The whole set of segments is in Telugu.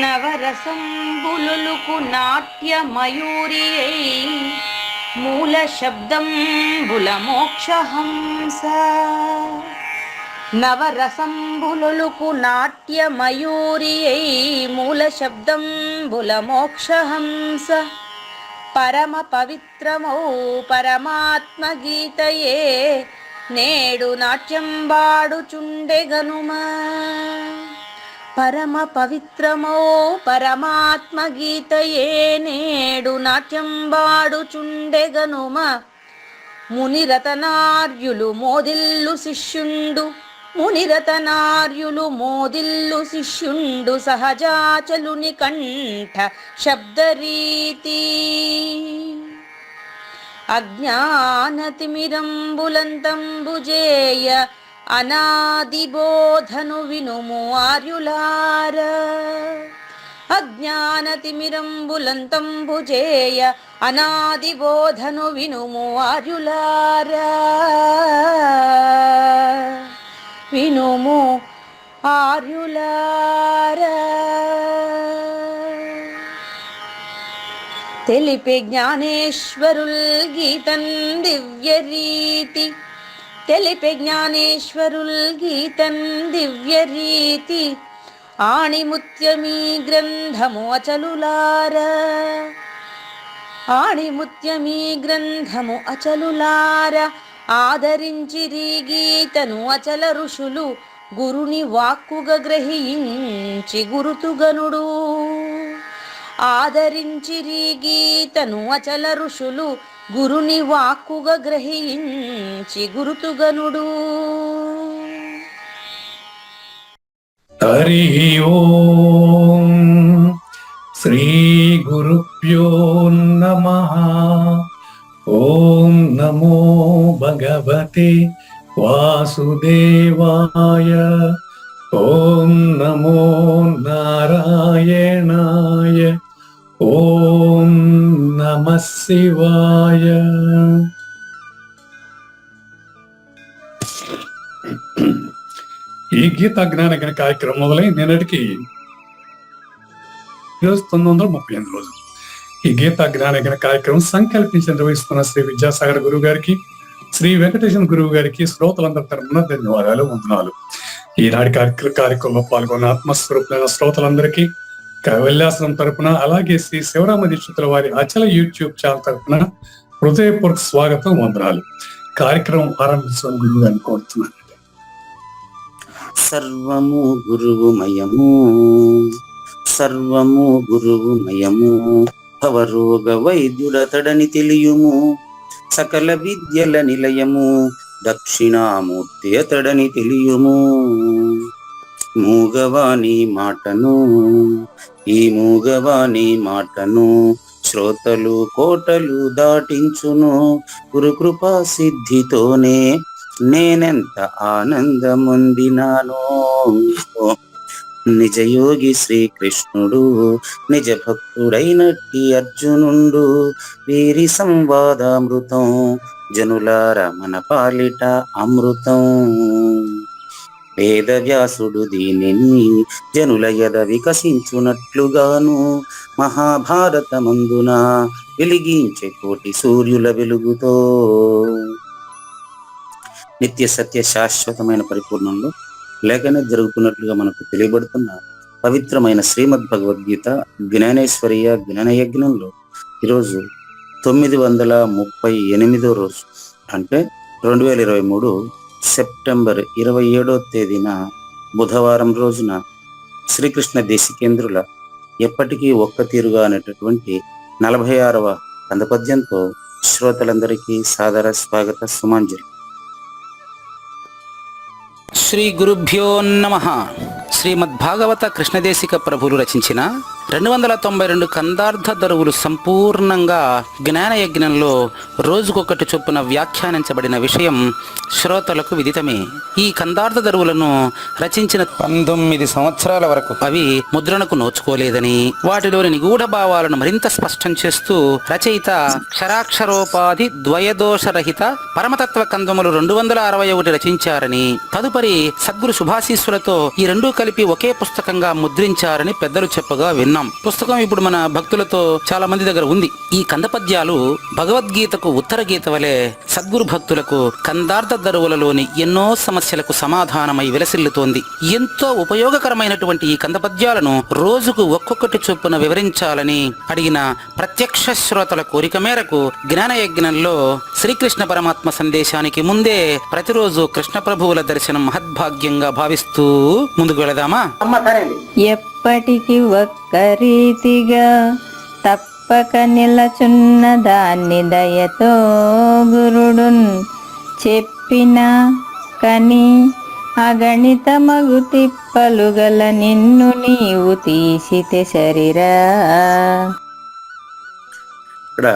నవరసంబులుకు నాట్యమయూరియై మూల శబ్దంబుల మోక్షహంస. నవరసంబులుకు నాట్యమయూరియై మూల శబ్దంబుల మోక్షహంస. పరమ పవిత్రమౌ పరమాత్మ గీతయే నేడు నాట్యంబాడుచుండెగనుమా. పరమ పవిత్రమో పరమాత్మ గీతయే నేడు నాట్యంబాడుచుండెగనుమ. మునిరతనార్యులు మోదిల్లు శిష్యుండు, మునిరతనార్యులు మోదిల్లు శిష్యుండు సహజాచలుని కంఠ శబ్దరీతి. అజ్ఞానతిమిరంబులంతంబుజేయ అనాదిబోధను వినుము ఆర్యులార. అజ్ఞానతిమిరంబులంతంబుజేయ అనాదిబోధను వినుము ఆర్యులార. వినుము ఆర్యులార. తెలిపే జ్ఞానేశ్వరుల్ గీతన్ దివ్యరీతి. తెలిపే జ్ఞానేశ్వరుల్ గీతన్ దివ్యరీతి. ఆణిముత్యమీ గ్రంథము అచలులార. ఆణిముత్యమీ గ్రంథము అచలులార. ఆదరించిరి గీతను అచల ఋషులు గురుని వాక్కుగా గ్రహించి గురుతుగనుడు. ఆదరించిరి గీతను అచల ఋషులు గురుని వాక్కుగా గ్రహించి గురుతుగనుడు. హరి ఓం శ్రీ గురుభ్యో నమః. ఓం నమో భగవతే వాసుదేవాయ. ఓం నమో నారాయణాయ. ఓం నమః శివాయ. ఈ గీతా జ్ఞాన గణ కార్యక్రమం మొదలై నిన్నటికి ఈరోజు 938 రోజులు. ఈ గీతా జ్ఞాన గణ కార్యక్రమం సంకల్పించి నిర్వహిస్తున్న శ్రీ విద్యాసాగర్ గురువు గారికి, శ్రీ వెంకటేశ్వర గురువు గారికి శ్రోతలందరి తరపున ధన్యవాదాలు, వందనాలు. ఈనాటి కార్యక్రమంలో పాల్గొన్న ఆత్మస్వరూపులైన శ్రోతలందరికీ కైవల్యాశ్రమం తరపున, అలాగే శ్రీ శివరామ దీక్షితుల వారి అచల యూట్యూబ్ ఛానల్ తరపున హృదయపూర్వక స్వాగతం, వందనాలు. కార్యక్రమం ఆరంభించడం గురువు గారిని కోరుతున్నాను. సర్వము గురువుమయము, సర్వము గురువుమయము. భవరోగ వైద్యుడతడని తెలియుము, సకల విద్యల నిలయము. దక్షిణామూర్తి అతడని తెలియుము. మూగవాణి మాటను, ఈ మూగవాణి మాటను శ్రోతలు కోటలు దాటించును. గురుకృపా సిద్ధితోనే నేనెంత ఆనందముందినానో. నిజయోగి శ్రీకృష్ణుడు, నిజ భక్తుడైనట్టి అర్జునుండు. వీరి సంవాదామృతం జనులార మన పాలిట అమృతం. వేదవ్యాసుడు దీనిని జనుల యద వికసించునట్లుగాను మహాభారతమందున వెలిగించే కోటి సూర్యుల వెలుగుతో నిత్య సత్య శాశ్వతమైన పరిపూర్ణంలో లేఖనే జరుగుతున్నట్లుగా మనకు తెలియబడుతున్న పవిత్రమైన శ్రీమద్ భగవద్గీత జ్ఞానేశ్వరీయ జ్ఞాన యజ్ఞంలో ఈరోజు 938వ రోజు, అంటే 2023 సెప్టెంబర్ 27వ తేదీన బుధవారం రోజున శ్రీకృష్ణ దేశికేంద్రుల ఎప్పటికీ ఒక్క తీరుగా అనేటటువంటి 46వ కందపద్యంతో శ్రోతలందరికీ సాదర స్వాగత సుమాంజలి. శ్రీ గురుభ్యో నమః. శ్రీమద్భాగవత కృష్ణదేశిక ప్రభులు రచించిన 292 కందార్థ దరువులు సంపూర్ణంగా జ్ఞాన యజ్ఞంలో రోజుకొకటి చొప్పున వ్యాఖ్యానించబడిన విషయం శ్రోతలకు విదితమే. ఈ కందార్థ దరువులను రచించిన 19 సంవత్సరాల వరకు అవి ముద్రణకు నోచుకోలేదని, వాటిలోని నిగూఢ భావాలను మరింత స్పష్టం చేస్తూ రచయిత క్షరాక్షరోపాధి ద్వయదోషరహిత పరమతత్వ కందములు 261 రచించారని, తదుపరి సద్గురు శుభాశీస్సులతో ఈ రెండూ కలిపి ఒకే పుస్తకంగా ముద్రించారని పెద్దలు చెప్పగా విన్నాం. పుస్తకం ఇప్పుడు మన భక్తులతో చాలా మంది దగ్గర ఉంది. ఈ కందపద్యాలు భగవద్గీతకు ఉత్తర గీత వలె సద్గురు భక్తులకు కందార్థ దరువులలోని ఎన్నో సమస్యలకు సమాధానమై విలసిల్లుతోంది. ఎంతో ఉపయోగకరమైనటువంటి ఈ కందపద్యాలను రోజుకు ఒక్కొక్కటి చొప్పున వివరించాలని అడిగిన ప్రత్యక్ష శ్రోతల కోరిక మేరకు జ్ఞానయజ్ఞంలో శ్రీకృష్ణ పరమాత్మ సందేశానికి ముందే ప్రతిరోజు కృష్ణ ప్రభువుల దర్శనం మహద్భాగ్యంగా భావిస్తూ ముందుకు వెళదామా? ఎప్పటికి ఒక్క రీతిగా తప్పక నిలచున్న దాన్ని దయతో గురుడున్ చెప్పిన కని అగణితమగు తిప్పలుగల నిన్ను నీవు తీసితే శరీరా. ఇక్కడ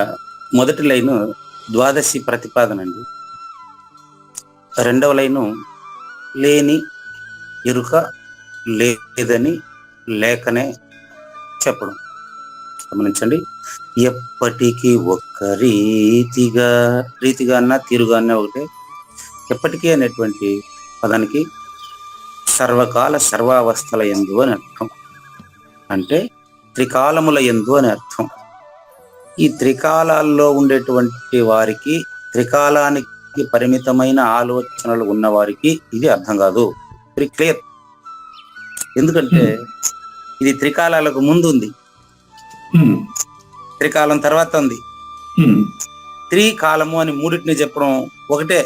మొదటి లైను ద్వాదశి ప్రతిపాదన అండి. రెండవ లైను లేని ఎరుక లేదని లేకనే చెప్పడం. గమనించండి, ఎప్పటికీ ఒక్క రీతిగా, రీతిగా అన్నా తీరుగా అన్నా ఒకటే. ఎప్పటికీ అనేటువంటి పదానికి సర్వకాల సర్వావస్థల యందు అని అర్థం. అంటే త్రికాలముల యందు అని అర్థం. ఈ త్రికాలాల్లో ఉండేటువంటి వారికి, త్రికాలానికి పరిమితమైన ఆలోచనలు ఉన్న వారికి ఇది అర్థం కాదు. Very clear. ఎందుకంటే ఇది త్రికాలాలకు ముందు ఉంది, త్రికాలం తర్వాత ఉంది. త్రికాలము అని మూడింటిని చెప్పడం ఒకటే,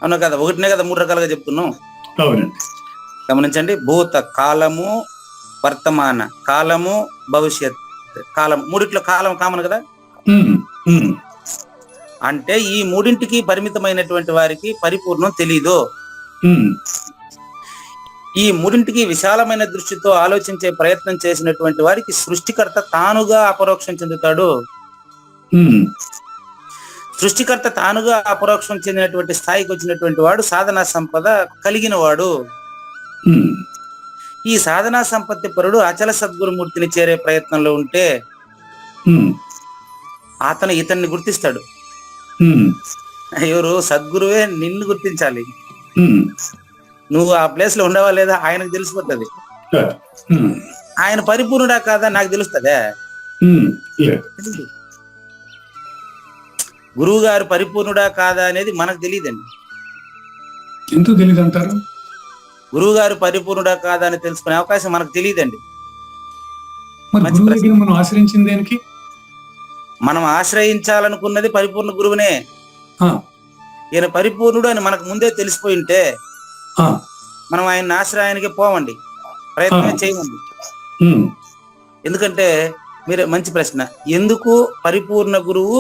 అవునా కదా? ఒకటినే కదా మూడు రకాలుగా చెప్తున్నాం. గమనించండి, భూత కాలము, వర్తమాన కాలము, భవిష్యత్ కాలం, మూడిట్లో కాలం కామన్ కదా. అంటే ఈ మూడింటికి పరిమితమైనటువంటి వారికి పరిపూర్ణం తెలీదు. ఈ మూడింటికి విశాలమైన దృష్టితో ఆలోచించే ప్రయత్నం చేసినటువంటి వారికి సృష్టికర్త తానుగా అపరోక్షం చెందుతాడు. సృష్టికర్త తానుగా అపరోక్షం చెందినటువంటి స్థాయికి వచ్చినటువంటి వాడు సాధనా సంపద కలిగిన వాడు. ఈ సాధనా సంపత్తి పరుడు అచల సద్గురుమూర్తిని చేరే ప్రయత్నంలో ఉంటే అతను ఇతన్ని గుర్తిస్తాడు. ఎవరు? సద్గురువే నిన్ను గుర్తించాలి. నువ్వు ఆ ప్లేస్ లో ఉండవా లేదా ఆయనకు తెలిసిపోతుంది. ఆయన పరిపూర్ణుడా కాదా నాకు తెలుస్తుందే. గురువు గారు పరిపూర్ణుడా కాదా అనేది మనకు తెలియదండి. ఎందుకు తెలియదు అంటారు? గురువు గారు పరిపూర్ణుడా కాదా అని తెలుసుకునే అవకాశం మనకు తెలియదండి. మనం ఆశ్రయించింది దేనికి? మనం ఆశ్రయించాలనుకున్నది పరిపూర్ణ గురువునే. ఈయన పరిపూర్ణుడు అని మనకు ముందే తెలిసిపోయి ఉంటే మనం ఆయన ఆశ్రయానికి పోవండి, ప్రయత్నం చేయమండి. ఎందుకంటే మీరు మంచి ప్రశ్న, ఎందుకు పరిపూర్ణ గురువు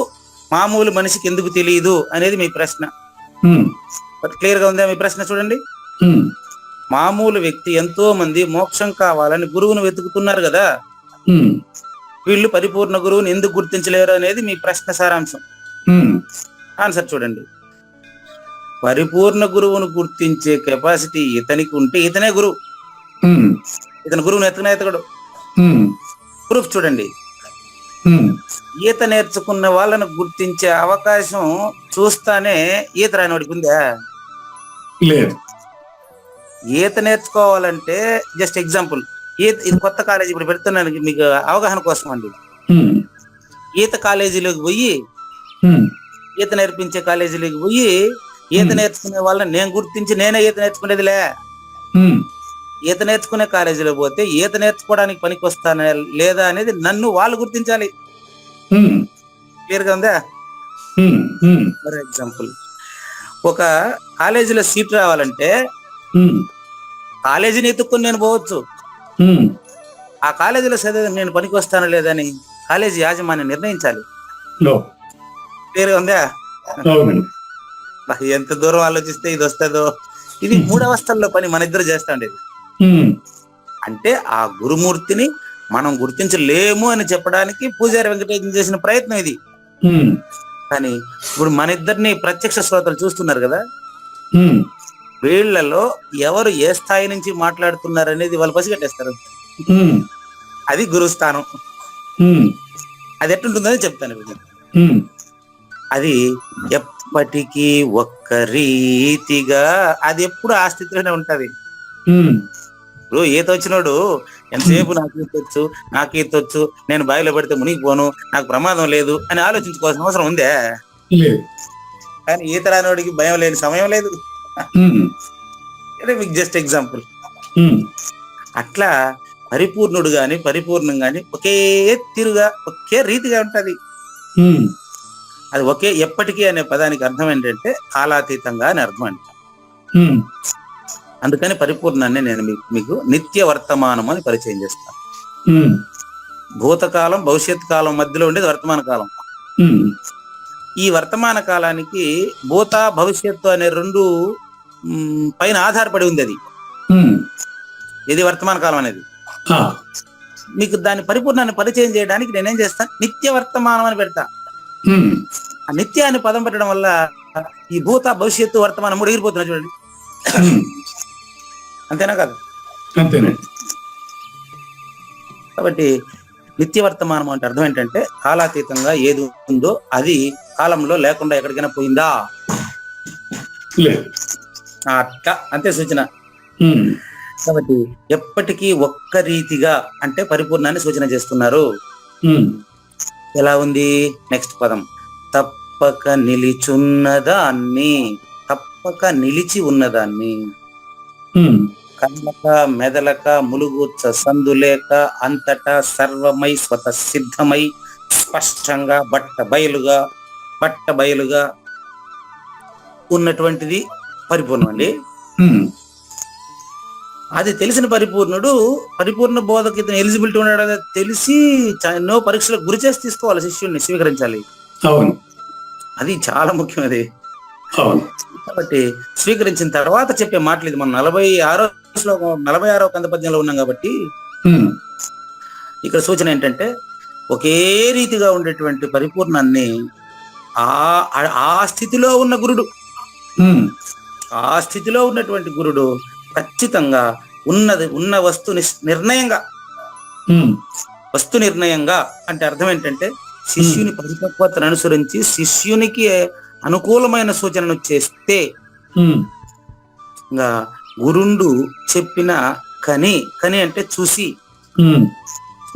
మామూలు మనిషికి ఎందుకు తెలియదు అనేది మీ ప్రశ్న. క్లియర్ గా ఉందా మీ ప్రశ్న? చూడండి, మామూలు వ్యక్తి ఎంతో మంది మోక్షం కావాలని గురువును వెతుకుతున్నారు కదా, వీళ్ళు పరిపూర్ణ గురువుని ఎందుకు గుర్తించలేరు అనేది మీ ప్రశ్న సారాంశం. ఆన్సర్ చూడండి, పరిపూర్ణ గురువును గుర్తించే కెపాసిటీ ఇతనికి ఉంటే ఇతనే గురువు. ఇతను గురువును ఎతకడు. ప్రూఫ్ చూడండి, ఈత నేర్చుకున్న వాళ్ళను గుర్తించే అవకాశం చూస్తానే ఈత రానివాడికి ఉందా? లేదు. ఈత నేర్చుకోవాలంటే జస్ట్ ఎగ్జాంపుల్, ఇది కొత్త కాలేజీ ఇప్పుడు పెడుతున్నాను మీకు అవగాహన కోసం అండి. ఈత కాలేజీలోకి పోయి, ఈత నేర్పించే కాలేజీలోకి పోయి ఈత నేర్చుకునే వాళ్ళని నేను గుర్తించి నేనే ఈత నేర్చుకునేదిలే. ఈత నేర్చుకునే కాలేజీలో పోతే ఈత నేర్చుకోవడానికి పనికి వస్తానా లేదా అనేది నన్ను వాళ్ళు గుర్తించాలి. క్లియర్ గా ఉందా? ఫర్ ఎగ్జాంపుల్, ఒక కాలేజీలో సీట్ రావాలంటే కాలేజీని ఎత్తుక్కుని నేను పోవచ్చు. ఆ కాలేజీలో చదివే నేను పనికి వస్తానా లేదని కాలేజీ యాజమాన్యం నిర్ణయించాలి. క్లియర్ గా ఉందా? ఎంత దూరం ఆలోచిస్తే ఇది వస్తుందో. ఇది మూడవస్థల్లో పని మన ఇద్దరు చేస్తా ఉండేది. అంటే ఆ గురుమూర్తిని మనం గుర్తించలేము అని చెప్పడానికి పూజారి వెంకటేశం చేసిన ప్రయత్నం ఇది. కానీ ఇప్పుడు మన ఇద్దరిని ప్రత్యక్ష శ్రోతలు చూస్తున్నారు కదా, వీళ్లలో ఎవరు ఏ స్థాయి నుంచి మాట్లాడుతున్నారు అనేది వాళ్ళు పసిగట్టేస్తారు. అది గురుస్థానం. అది ఎట్లుంటుందని చెప్తాను. అది ఎప్పటికీ ఒక్క రీతిగా అది ఎప్పుడు ఆ స్థితిలోనే ఉంటది. ఇప్పుడు ఈత వచ్చినోడు ఎంతసేపు నాకు ఈత వచ్చు, నేను బావిలో పడితే మునిగిపోను, నాకు ప్రమాదం లేదు అని ఆలోచించుకోవాల్సిన అవసరం ఉందే. కానీ ఈత రానివాడికి భయం లేని సమయం లేదు. మీకు జస్ట్ ఎగ్జాంపుల్. అట్లా పరిపూర్ణుడు గాని పరిపూర్ణం గాని ఒకే తీరుగా ఒకే రీతిగా ఉంటది. అది ఒకే ఎప్పటికీ అనే పదానికి అర్థం ఏంటంటే కాలాతీతంగా అని అర్థం అంట. అందుకని పరిపూర్ణాన్ని నేను మీకు నిత్య వర్తమానం అని పరిచయం చేస్తాను. భూతకాలం భవిష్యత్ కాలం మధ్యలో ఉండేది వర్తమాన కాలం. ఈ వర్తమాన కాలానికి భూత భవిష్యత్తు అనే రెండు పైన ఆధారపడి ఉంది. అది ఇది వర్తమాన కాలం అనేది. మీకు దాని పరిపూర్ణాన్ని పరిచయం చేయడానికి నేనేం చేస్తాను, నిత్య వర్తమానం అని పెడతా. ఆ నిత్య అని పదం పెట్టడం వల్ల ఈ భూత భవిష్యత్తు వర్తమానం మూడు ఎగిరిపోతున్నా చూడండి. అంతేనా కాదు? అంతేనండి. కాబట్టి నిత్య వర్తమానం అంటే అర్థం ఏంటంటే కాలాతీతంగా ఏది ఉందో అది కాలంలో లేకుండా ఎక్కడికైనా పోయిందా, అట్లా అంతే సూచన. కాబట్టి ఎప్పటికీ ఒక్క రీతిగా అంటే పరిపూర్ణాన్ని సూచన చేస్తున్నారు. ఎలా ఉంది నెక్స్ట్ పదం? తప్పక నిలిచున్నదాన్ని, తప్పక నిలిచి ఉన్నదాన్ని, కదలక మెదలక ములుగుచ్చ సందులేక అంతటా సర్వమై స్వత సిద్ధమై స్పష్టంగా బట్ట బయలుగా ఉన్నటువంటిది పరిపూర్ణం అండి. అది తెలిసిన పరిపూర్ణుడు పరిపూర్ణ బోధకి ఇతను ఎలిజిబిలిటీ ఉన్నాడు తెలిసి ఎన్నో పరీక్షలకు గురి చేసి తీసుకోవాలి, శిష్యుడిని స్వీకరించాలి. అవును, అది చాలా ముఖ్యం. అది అవును. కాబట్టి స్వీకరించిన తర్వాత చెప్పే మాటలు ఇది. మనం 46వ కందపద్యంలో ఉన్నాం కాబట్టి ఇక్కడ సూచన ఏంటంటే ఒకే రీతిగా ఉండేటువంటి పరిపూర్ణాన్ని ఆ స్థితిలో ఉన్న గురుడు, ఆ స్థితిలో ఉన్నటువంటి గురుడు ఖచ్చితంగా ఉన్న వస్తు నిర్ణయంగా అంటే అర్థం ఏంటంటే శిష్యుని పరిపక్వతను అనుసరించి శిష్యునికి అనుకూలమైన సూచనను చేస్తే ఇంకా గురుండు చెప్పిన కని అంటే చూసి,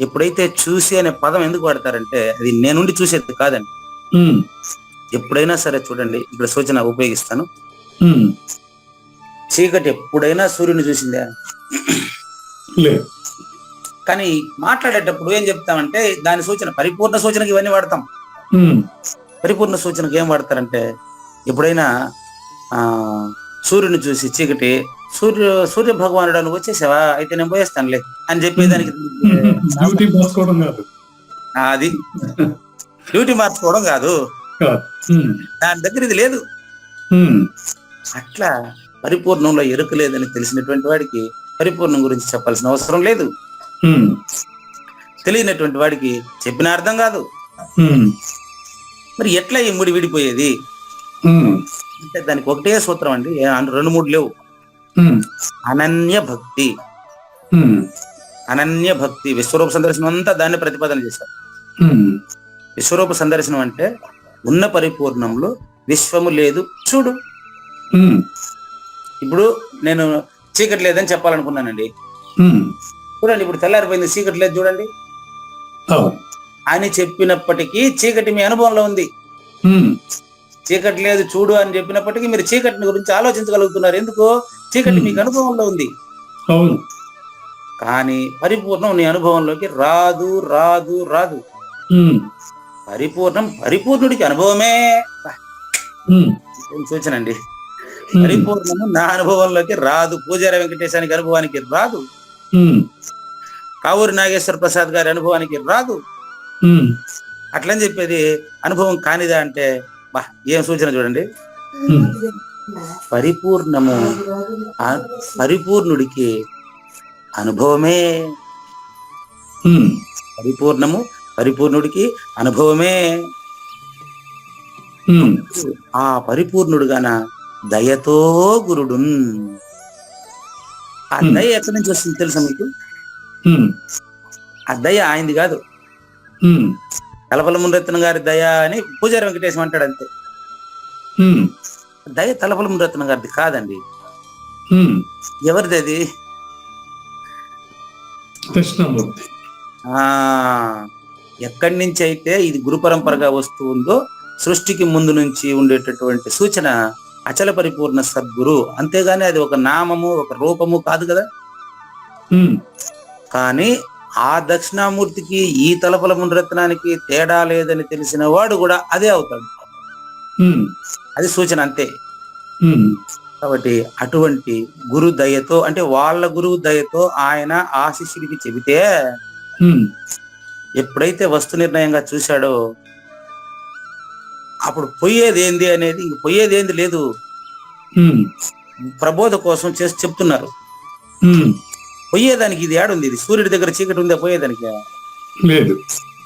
ఎప్పుడైతే చూసి అనే పదం ఎందుకు వాడతారంటే అది నేనుండి చూసేది కాదండి. ఎప్పుడైనా సరే చూడండి, ఇప్పుడు సూచన ఉపయోగిస్తాను. చీకటి ఎప్పుడైనా సూర్యుని చూసిందా? కానీ మాట్లాడేటప్పుడు ఏం చెప్తామంటే దాని సూచన పరిపూర్ణ సూచనకి ఇవన్నీ వాడతాం. పరిపూర్ణ సూచనకి ఏం వాడతారంటే ఎప్పుడైనా సూర్యుని చూసి చీకటి సూర్య భగవానుడు నువ్వు వచ్చేసావా, అయితే నేను పోయేస్తానులే అని చెప్పేదానికి అది డ్యూటీ మార్చుకోవడం కాదు, దాని దగ్గర ఇది లేదు. అట్లా పరిపూర్ణంలో ఎరుక లేదని తెలిసినటువంటి వాడికి పరిపూర్ణం గురించి చెప్పాల్సిన అవసరం లేదు. తెలియనటువంటి వాడికి చెప్పిన అర్థం కాదు. మరి ఎట్లా ఈ ముడి విడిపోయేది అంటే దానికి ఒకటే సూత్రం అండి, 2-3 లేవు. అనన్య భక్తి. విశ్వరూప సందర్శనం అంతా దాన్ని ప్రతిపాదన చేశారు. విశ్వరూప సందర్శనం అంటే ఉన్న పరిపూర్ణంలో విశ్వము లేదు చూడు. ఇప్పుడు నేను చీకటి లేదని చెప్పాలనుకున్నానండి, చూడండి ఇప్పుడు తెల్లారిపోయింది, చీకటి లేదు చూడండి అని చెప్పినప్పటికీ చీకటి మీ అనుభవంలో ఉంది. చీకటి లేదు చూడు అని చెప్పినప్పటికీ మీరు చీకటిని గురించి ఆలోచించగలుగుతున్నారు. ఎందుకు? చీకటి మీకు అనుభవంలో ఉంది. కానీ పరిపూర్ణం నీ అనుభవంలోకి రాదు. పరిపూర్ణుడికి అనుభవమే సూచన అండి. పరిపూర్ణము నా అనుభవంలోకి రాదు, పూజారి వెంకటేశానికి అనుభవానికి రాదు, కావూరి నాగేశ్వర ప్రసాద్ గారి అనుభవానికి రాదు. అట్లని చెప్పేది అనుభవం కానిదా అంటే ఏం సూచన చూడండి. పరిపూర్ణుడికి అనుభవమే. ఉమ్, పరిపూర్ణుడికి అనుభవమే. ఉమ్, ఆ పరిపూర్ణుడుగాన దయతో గురుడు. ఆ దయ ఎక్కడి నుంచి వస్తుంది తెలుసా మీకు? ఉమ్, ఆ దయ ఆయనది కాదు. ఉమ్, తలపల మునిరత్నం గారి దయ అని పూజారి వెంకటేశం అంటాడు అంతే. ఉమ్, దయ తలపల మునిరత్నం గారిది కాదండి. ఉమ్. ఎవరిది అది? దక్షిణామూర్తి. ఆ ఎక్కడి నుంచి అయితే ఇది గురు పరంపరగా వస్తూ ఉందో, సృష్టికి ముందు నుంచి ఉండేటటువంటి సూచన అచల పరిపూర్ణ సద్గురు. అంతేగాని అది ఒక నామము, ఒక రూపము కాదు కదా. ఉమ్, కానీ ఆ దక్షిణామూర్తికి ఈ తలపల మునిరత్నానికి తేడా లేదని తెలిసిన వాడు కూడా అదే అవుతాడు. ఉమ్, అది సూచన అంతే. ఉమ్, కాబట్టి అటువంటి గురు దయతో, అంటే వాళ్ళ గురువు దయతో ఆయన ఆ శిష్యుడికి చెబితే ఉమ్, ఎప్పుడైతే వస్తు నిర్ణయంగా చూశాడో అప్పుడు పోయేది ఏంది అనేది, ఇంక పోయేది ఏంది లేదు. ఉమ్, ప్రబోధ కోసం చేసి చెప్తున్నారు. ఉమ్. పోయేదానికి ఇది ఏడుంది? ఇది సూర్యుడి దగ్గర చీకటి ఉందా పోయేదానికి? లేదు.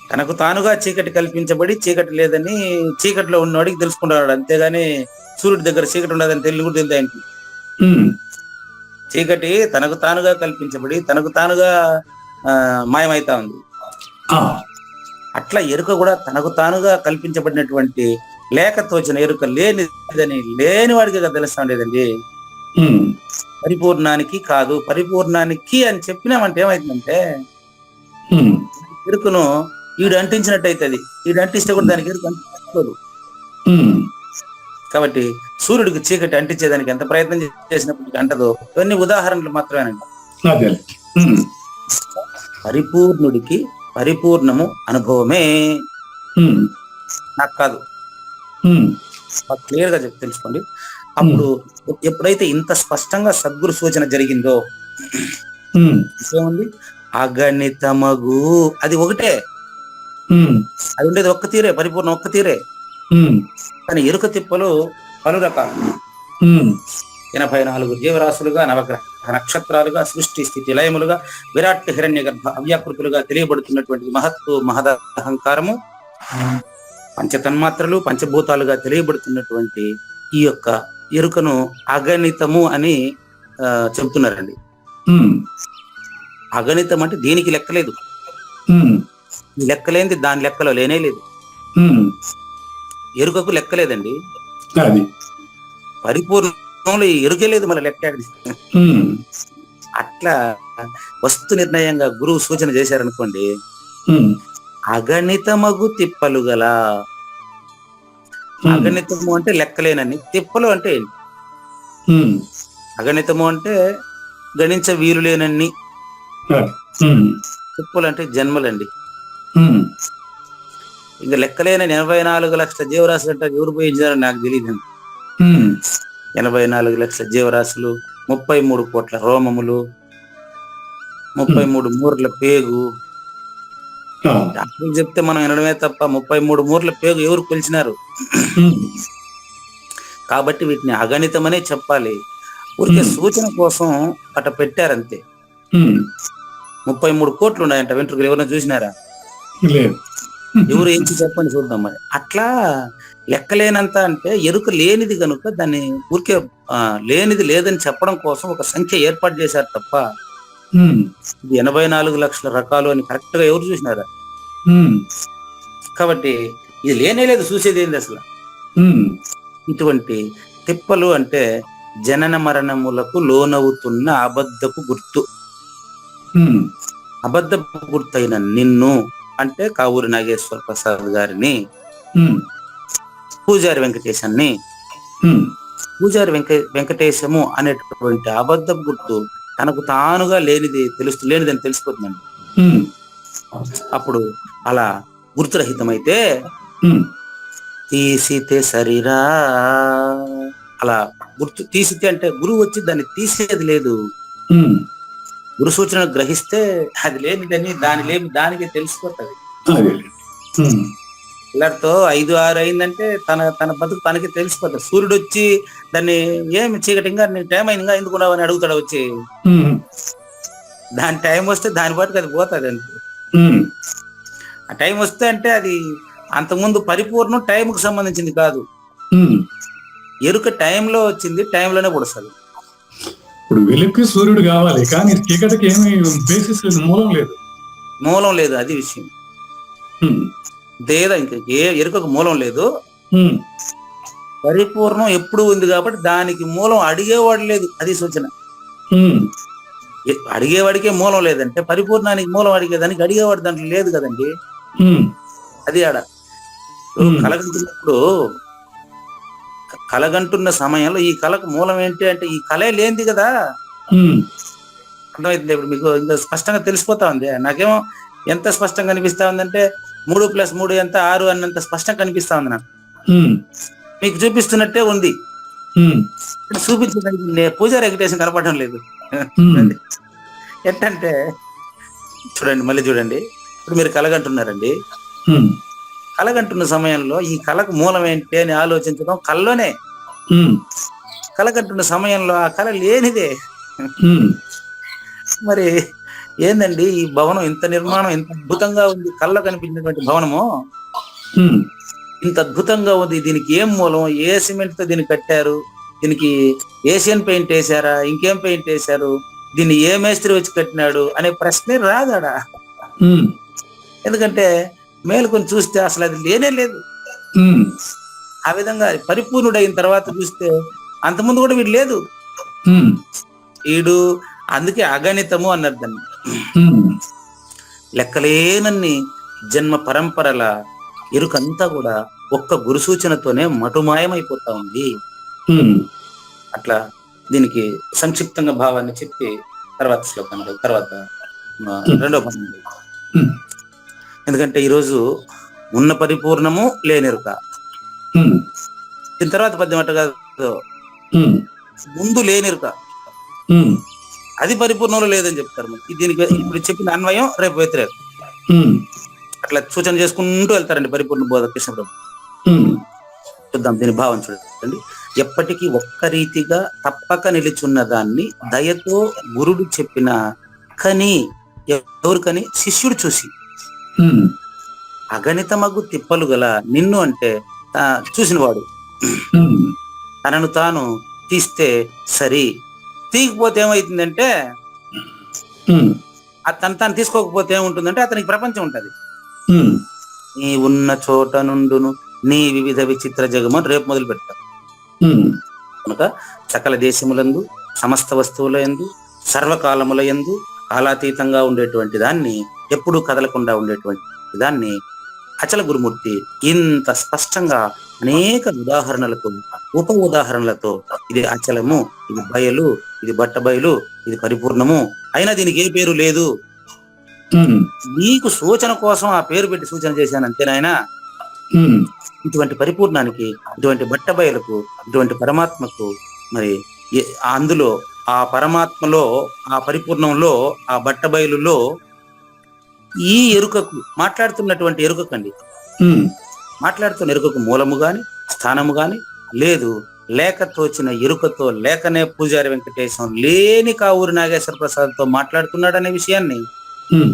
తనకు తానుగా చీకటి కల్పించబడి చీకటి లేదని చీకటిలో ఉన్నవాడికి తెలుసుకుంటాడు. అంతేగాని సూర్యుడి దగ్గర చీకటి ఉండదని తెలియదు ఆయనకి. ఉమ్, చీకటి తనకు తానుగా కల్పించబడి తనకు తానుగా మాయమైతా ఉంది. ఆ, అట్లా ఎరుక కూడా తనకు తానుగా కల్పించబడినటువంటి లేక తోచిన ఎరుక లేని వాడికి తెలుస్తా ఉండేదండి. ఉమ్, పరిపూర్ణానికి కాదు. పరిపూర్ణానికి అని చెప్పినామంటే ఏమైతుందంటే ఉమ్, ఎరుకను వీడు అంటించినట్టు అవుతుంది. వీడు అంటిస్తే కూడా దానికి ఎరుక అంటించదు. ఉమ్. కాబట్టి సూర్యుడికి చీకటి అంటించేదానికి ఎంత ప్రయత్నం చేసినప్పటికీ అంటదో. ఇవన్నీ ఉదాహరణలు మాత్రమేనండి. అదే. ఉమ్, పరిపూర్ణుడికి పరిపూర్ణము అనుభవమే, ఉమ్, నాకు కాదు. ఉమ్, క్లియర్ గా తెలుసుకోండి. అప్పుడు ఎప్పుడైతే ఇంత స్పష్టంగా సద్గురు సూచన జరిగిందో ఉమ్, ఏముంది? అగణితమగు, అది ఒకటే. ఉమ్, అది ఉండేది ఒక్క తీరే, పరిపూర్ణ ఒక్క తీరే. ఉమ్, కానీ ఎరుక తిప్పలు పలు రకాలు. ఉమ్, 84 జీవరాశులుగా, నవగ్రహ నక్షత్రాలుగా, సృష్టి స్థితి లయములుగా, విరాట్ హిరణ్య గర్భ అవ్యాకృతులుగా తెలియబడుతున్నటువంటి మహదహంకారము, పంచతన్మాత్రలు పంచభూతాలుగా తెలియబడుతున్నటువంటి ఈ యొక్క ఎరుకను అగణితము అని చెబుతున్నారండి. ఉమ్, అగణితం అంటే దీనికి లెక్కలేదు. ఉమ్, లెక్కలేనిది దాని లెక్కలో లేనే లేదు. ఉమ్. ఎరుకకు లెక్కలేదండి. అది. పరిపూర్ణంలో ఎరుకే లేదు, మన లెక్క. ఉమ్, అట్లా వస్తు నిర్ణయంగా గురువు సూచన చేశారనుకోండి, ఉమ్, అగణితమగు తిప్పలు గల. అగణితము అంటే లెక్కలేనని, తిప్పలు అంటే ఏంటి? ఉమ్, అగణితము అంటే గణించ వీలు లేనన్ని, ఉమ్, తిప్పలు అంటే జన్మలండి. ఉమ్, ఇంకా లెక్కలేనని 84 లక్షల జీవరాశులు అంటే ఎవరు పోయించారని నాకు తెలియదు. ఉమ్, 84 లక్షల జీవరాశులు, 33 కోట్ల రోమములు, 33 మూర్ల పేగు. ఆ, డాక్టర్లు చెప్తే మనం వినడమే తప్ప 33 మూర్ల పేగు ఎవరు కొలిచినారు? ఉమ్, కాబట్టి వీటిని అగణితమనే చెప్పాలి. ఊరికే సూచన కోసం అట్ట పెట్టారంతే. ఉమ్. 33 కోట్లు ఉన్నాయంట వెంట్రుకలు. ఎవరైనా చూసినారా? లేదు. ఎవరు ఏంచి చెప్పండి చూద్దాం. మరి అట్లా లెక్కలేనంత అంటే ఎరుక లేనిది కనుక దాన్ని ఊరికే లేనిది లేదని చెప్పడం కోసం ఒక సంఖ్య ఏర్పాటు చేశారు తప్ప ఉమ్, ఇది 84 లక్షల రకాలు అని కరెక్ట్ గా ఎవరు చూసినారా? ఉమ్, కాబట్టి ఇది లేనే లేదు, చూసేది ఏంది అసలు? ఉమ్, ఇటువంటి తిప్పలు అంటే జనన మరణములకు లోనవుతున్న అబద్ధపు గుర్తు. ఉమ్, అబద్ధపు గుర్తైన నిన్ను అంటే కావూరి నాగేశ్వర ప్రసాద్ గారిని, ఉమ్, పూజారి వెంకటేశాన్ని, ఉమ్, పూజారి వెంకటేశము అనేటటువంటి అబద్ధపు గుర్తు తనకు తానుగా లేనిదని తెలిసిపోతుందండి. ఉమ్, అప్పుడు అలా గుర్తురహితమైతే ఉమ్, తీసితే సరిరా. అలా గుర్తు తీసితే అంటే గురువు వచ్చి దాన్ని తీసేది లేదు. ఉమ్. గురు సూచన గ్రహిస్తే అది లేనిదని దానికి తెలిసిపోతుంది. అదే. ఉమ్, పిల్లలతో 5, 6 అయిందంటే తన బతుకు తనకి తెలిసిపోతుంది. సూర్యుడు వచ్చి దాన్ని ఏమి చీకటి ఇంకా నీ టైం అయిందిగా ఎందుకున్నావు అని అడుగుతాడు వచ్చి. ఉమ్, దాని టైం వస్తే దాని పాటుకు అది పోతుంది అంతే. ఉమ్, ఆ టైం వస్తే అంటే అది అంతకుముందు పరిపూర్ణం టైంకు సంబంధించింది కాదు. ఉమ్. ఎరుక టైంలో వచ్చింది, టైంలోనే పొడుస్తుంది. ఇప్పుడు వెలుగుకి సూర్యుడు కావాలి, కానీ చీకటికి ఏమి బేసిస్ లేదు, మూలం లేదు. మూలం లేదు, అది విషయం. ఉమ్, దేదా ఇంకా ఎరుకకు మూలం లేదు. ఉమ్, పరిపూర్ణం ఎప్పుడు ఉంది కాబట్టి దానికి మూలం అడిగేవాడు లేదు, అది సూచన. ఉమ్, అడిగేవాడికే మూలం లేదంటే పరిపూర్ణానికి మూలం అడిగేదానికి అడిగేవాడు దాంట్లో లేదు కదండి. ఉమ్, అది ఆడ కలగంటున్నప్పుడు, కలగంటున్న సమయంలో ఈ కళకు మూలం ఏంటి అంటే ఈ కళే లేనిది కదా. ఉమ్, అర్థమవుతుంది ఇప్పుడు మీకు, ఇంకా స్పష్టంగా తెలిసిపోతా ఉంది. నాకేమో ఎంత స్పష్టంగా కనిపిస్తా ఉందంటే 3+3 ఎంత 6 అన్నంత స్పష్టంగా కనిపిస్తా ఉంది నాకు. ఉమ్, మీకు చూపిస్తున్నట్టే ఉంది. ఉమ్, చూపించే పూజా వెంకటేశం కనపడడం లేదు. ఉమ్, ఎట్టంటే చూడండి, మళ్ళీ చూడండి. ఇప్పుడు మీరు కలగంటున్నారండి. ఉమ్, కలగంటున్న సమయంలో ఈ కళకు మూలం ఏంటి అని ఆలోచించడం కల్లోనే. ఉమ్, కలగంటున్న సమయంలో ఆ కళ లేనిదే. ఉమ్, మరి ఏందండి ఈ భవనం, ఇంత నిర్మాణం ఇంత అద్భుతంగా ఉంది, కళ్ళ కనిపించినటువంటి భవనము ఉమ్, ఇంత అద్భుతంగా ఉంది, దీనికి ఏం మూలం, ఏ సిమెంట్ తో దీన్ని కట్టారు, దీనికి ఏషియన్ పెయింట్ వేసారా, ఇంకేం పెయింట్ వేశారు, దీన్ని ఏ మేస్త్రి వచ్చి కట్టినాడు అనే ప్రశ్నే రాదాడా. ఉమ్, ఎందుకంటే మేలుకొని చూస్తే అసలు అది లేనే లేదు. ఉమ్, ఆ విధంగా పరిపూర్ణుడైన తర్వాత చూస్తే అంతకుముందు కూడా వీడు లేదు. ఉమ్, వీడు అందుకే అగణితము అన్నారు దాన్ని. ఉమ్, లెక్కలేనన్ని జన్మ పరంపరల ఎరుకంతా కూడా ఒక్క గురు సూచనతోనే మటుమాయమైపోతా ఉంది. ఉమ్, అట్లా దీనికి సంక్షిప్తంగా భావాన్ని చెప్పి తర్వాత శ్లోకంలో తర్వాత రెండో పద్యం. ఉమ్, ఎందుకంటే ఈరోజు ఉన్న పరిపూర్ణము లేనెరుక. ఉమ్, దీని తర్వాత పద్యం అట్ట కాదు, ఉమ్, ముందు లేనెరుక ఉమ్, అది పరిపూర్ణంలో లేదని చెప్తారు. దీనికి ఇప్పుడు చెప్పిన అన్వయం రేపు వ్యతిరేకం. ఉమ్, అట్లా సూచన చేసుకుంటూ వెళ్తారండి పరిపూర్ణ బోధ కృష్ణప్రభు. ఉమ్, చూద్దాం దీని భావం చూడండి. ఎప్పటికీ ఒక్క రీతిగా తప్పక నిలిచున్న దాన్ని దయతో గురుడు చెప్పిన కని, ఎవరికని శిష్యుడు చూసి, ఉమ్, అగణితమగు తిప్పలు గల నిన్ను అంటే చూసినవాడు ఉమ్, తనను తాను తీస్తే సరి, తీయకపోతే ఏమవుతుందంటే ఉమ్, తను తాను తీసుకోకపోతే ఏముంటుందంటే అతనికి ప్రపంచం ఉంటది. ఉమ్, నీ ఉన్న చోట నుండును నీ వివిధ విచిత్ర జగమని రేపు మొదలు పెడతారు. ఉమ్, కనుక సకల దేశములందు, సమస్త వస్తువుల యందు, సర్వకాలముల యందు కాలాతీతంగా ఉండేటువంటి దాన్ని, ఎప్పుడూ కదలకుండా ఉండేటువంటి దాన్ని అచల గురుమూర్తి ఇంత స్పష్టంగా అనేక ఉదాహరణలతో, ఉప ఉదాహరణలతో, ఇది అచలము, ఇది బయలు, ఇది బట్ట బయలు, ఇది పరిపూర్ణము, అయినా దీనికి ఏ పేరు లేదు, ఉమ్, నీకు సూచన కోసం ఆ పేరు పెట్టి సూచన చేశాను అంతేనాయనా. ఉమ్, ఇటువంటి పరిపూర్ణానికి, ఇటువంటి బట్ట బయలకు, ఇటువంటి పరమాత్మకు మరి అందులో ఆ పరమాత్మలో, ఆ పరిపూర్ణంలో, ఆ బట్ట బయలులో ఈ ఎరుకకు, మాట్లాడుతున్నటువంటి ఎరుకకండి, ఉమ్, మాట్లాడుతున్న ఎరుకకు మూలము గాని స్థానము గాని లేదు. లేక తోచిన ఎరుకతో, లేకనే పూజారి వెంకటేశం లేని కావూరి నాగేశ్వర ప్రసాద్తో మాట్లాడుతున్నాడనే విషయాన్ని ఉమ్,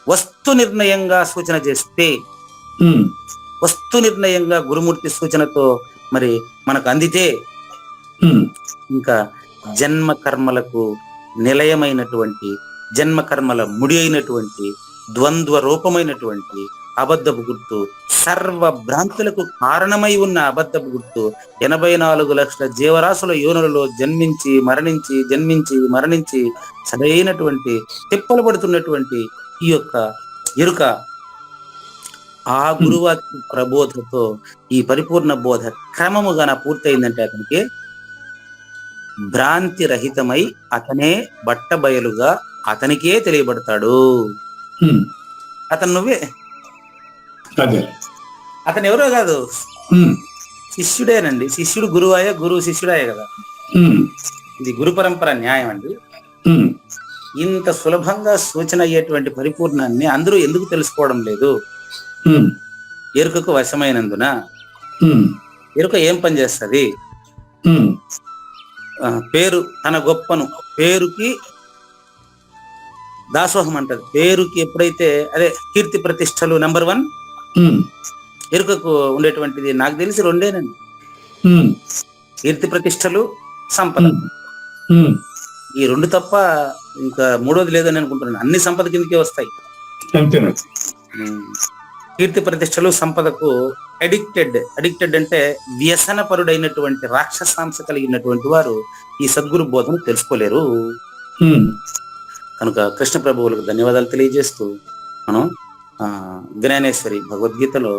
వస్తు నిర్ణయంగా సూచన చేస్తే, ఉమ్, వస్తు నిర్ణయంగా గురుమూర్తి సూచనతో మరి మనకు అందితే, ఉమ్, ఇంకా జన్మ కర్మలకు నిలయమైనటువంటి, జన్మ కర్మల ముడి అయినటువంటి, ద్వంద్వ రూపమైనటువంటి అబద్ధపు గుర్తు, సర్వ భ్రాంతులకు కారణమై ఉన్న అబద్ధపు గుర్తు, 84 లక్షల జీవరాశుల యోనులలో జన్మించి మరణించి, జన్మించి మరణించి సరైనటువంటి తిప్పలు పడుతున్నటువంటి ఈ యొక్క ఎరుక, ఆ గురువాక్య ప్రబోధతో ఈ పరిపూర్ణ బోధ క్రమముగా పూర్తయిందంటే అతనికి భ్రాంతి రహితమై అతనే బట్ట బయలుగా అతనికే తెలియబడతాడు. ఉమ్, అతను నువ్వే, అదే. అతను ఎవరో కాదు, ఉమ్, శిష్యుడేనండి. శిష్యుడు గురువాయే, గురువు శిష్యుడాయే కదా. ఉమ్, ఇది గురు పరంపర న్యాయం అండి. ఉమ్, ఇంత సులభంగా సూచన అయ్యేటువంటి పరిపూర్ణాన్ని అందరూ ఎందుకు తెలుసుకోవడం లేదు? ఉమ్, ఎరుకకు వశమైనందున. ఉమ్, ఎరుక ఏం పని చేస్తుంది? ఉమ్, పేరు తన గొప్పను, పేరుకి దాసోహం అంటారు. పేరుకి ఎప్పుడైతే అదే కీర్తి ప్రతిష్టలు నెంబర్ 1, ఎరుకకు ఉండేటువంటిది నాకు తెలిసి 2 కీర్తి ప్రతిష్టలు, సంపద. ఈ 2 తప్ప ఇంకా 3వది లేదని అనుకుంటున్నాను. అన్ని సంపద కిందకే వస్తాయి. కీర్తి ప్రతిష్టలు సంపదకు అడిక్టెడ్ అంటే వ్యసన పరుడైనటువంటి రాక్షసాంశ కలిగినటువంటి వారు ఈ సద్గురు బోధన తెలుసుకోలేరు. కనుక కృష్ణ ప్రభువులకు ధన్యవాదాలు తెలియజేస్తూ మనం జ్ఞానేశ్వరి భగవద్గీతలో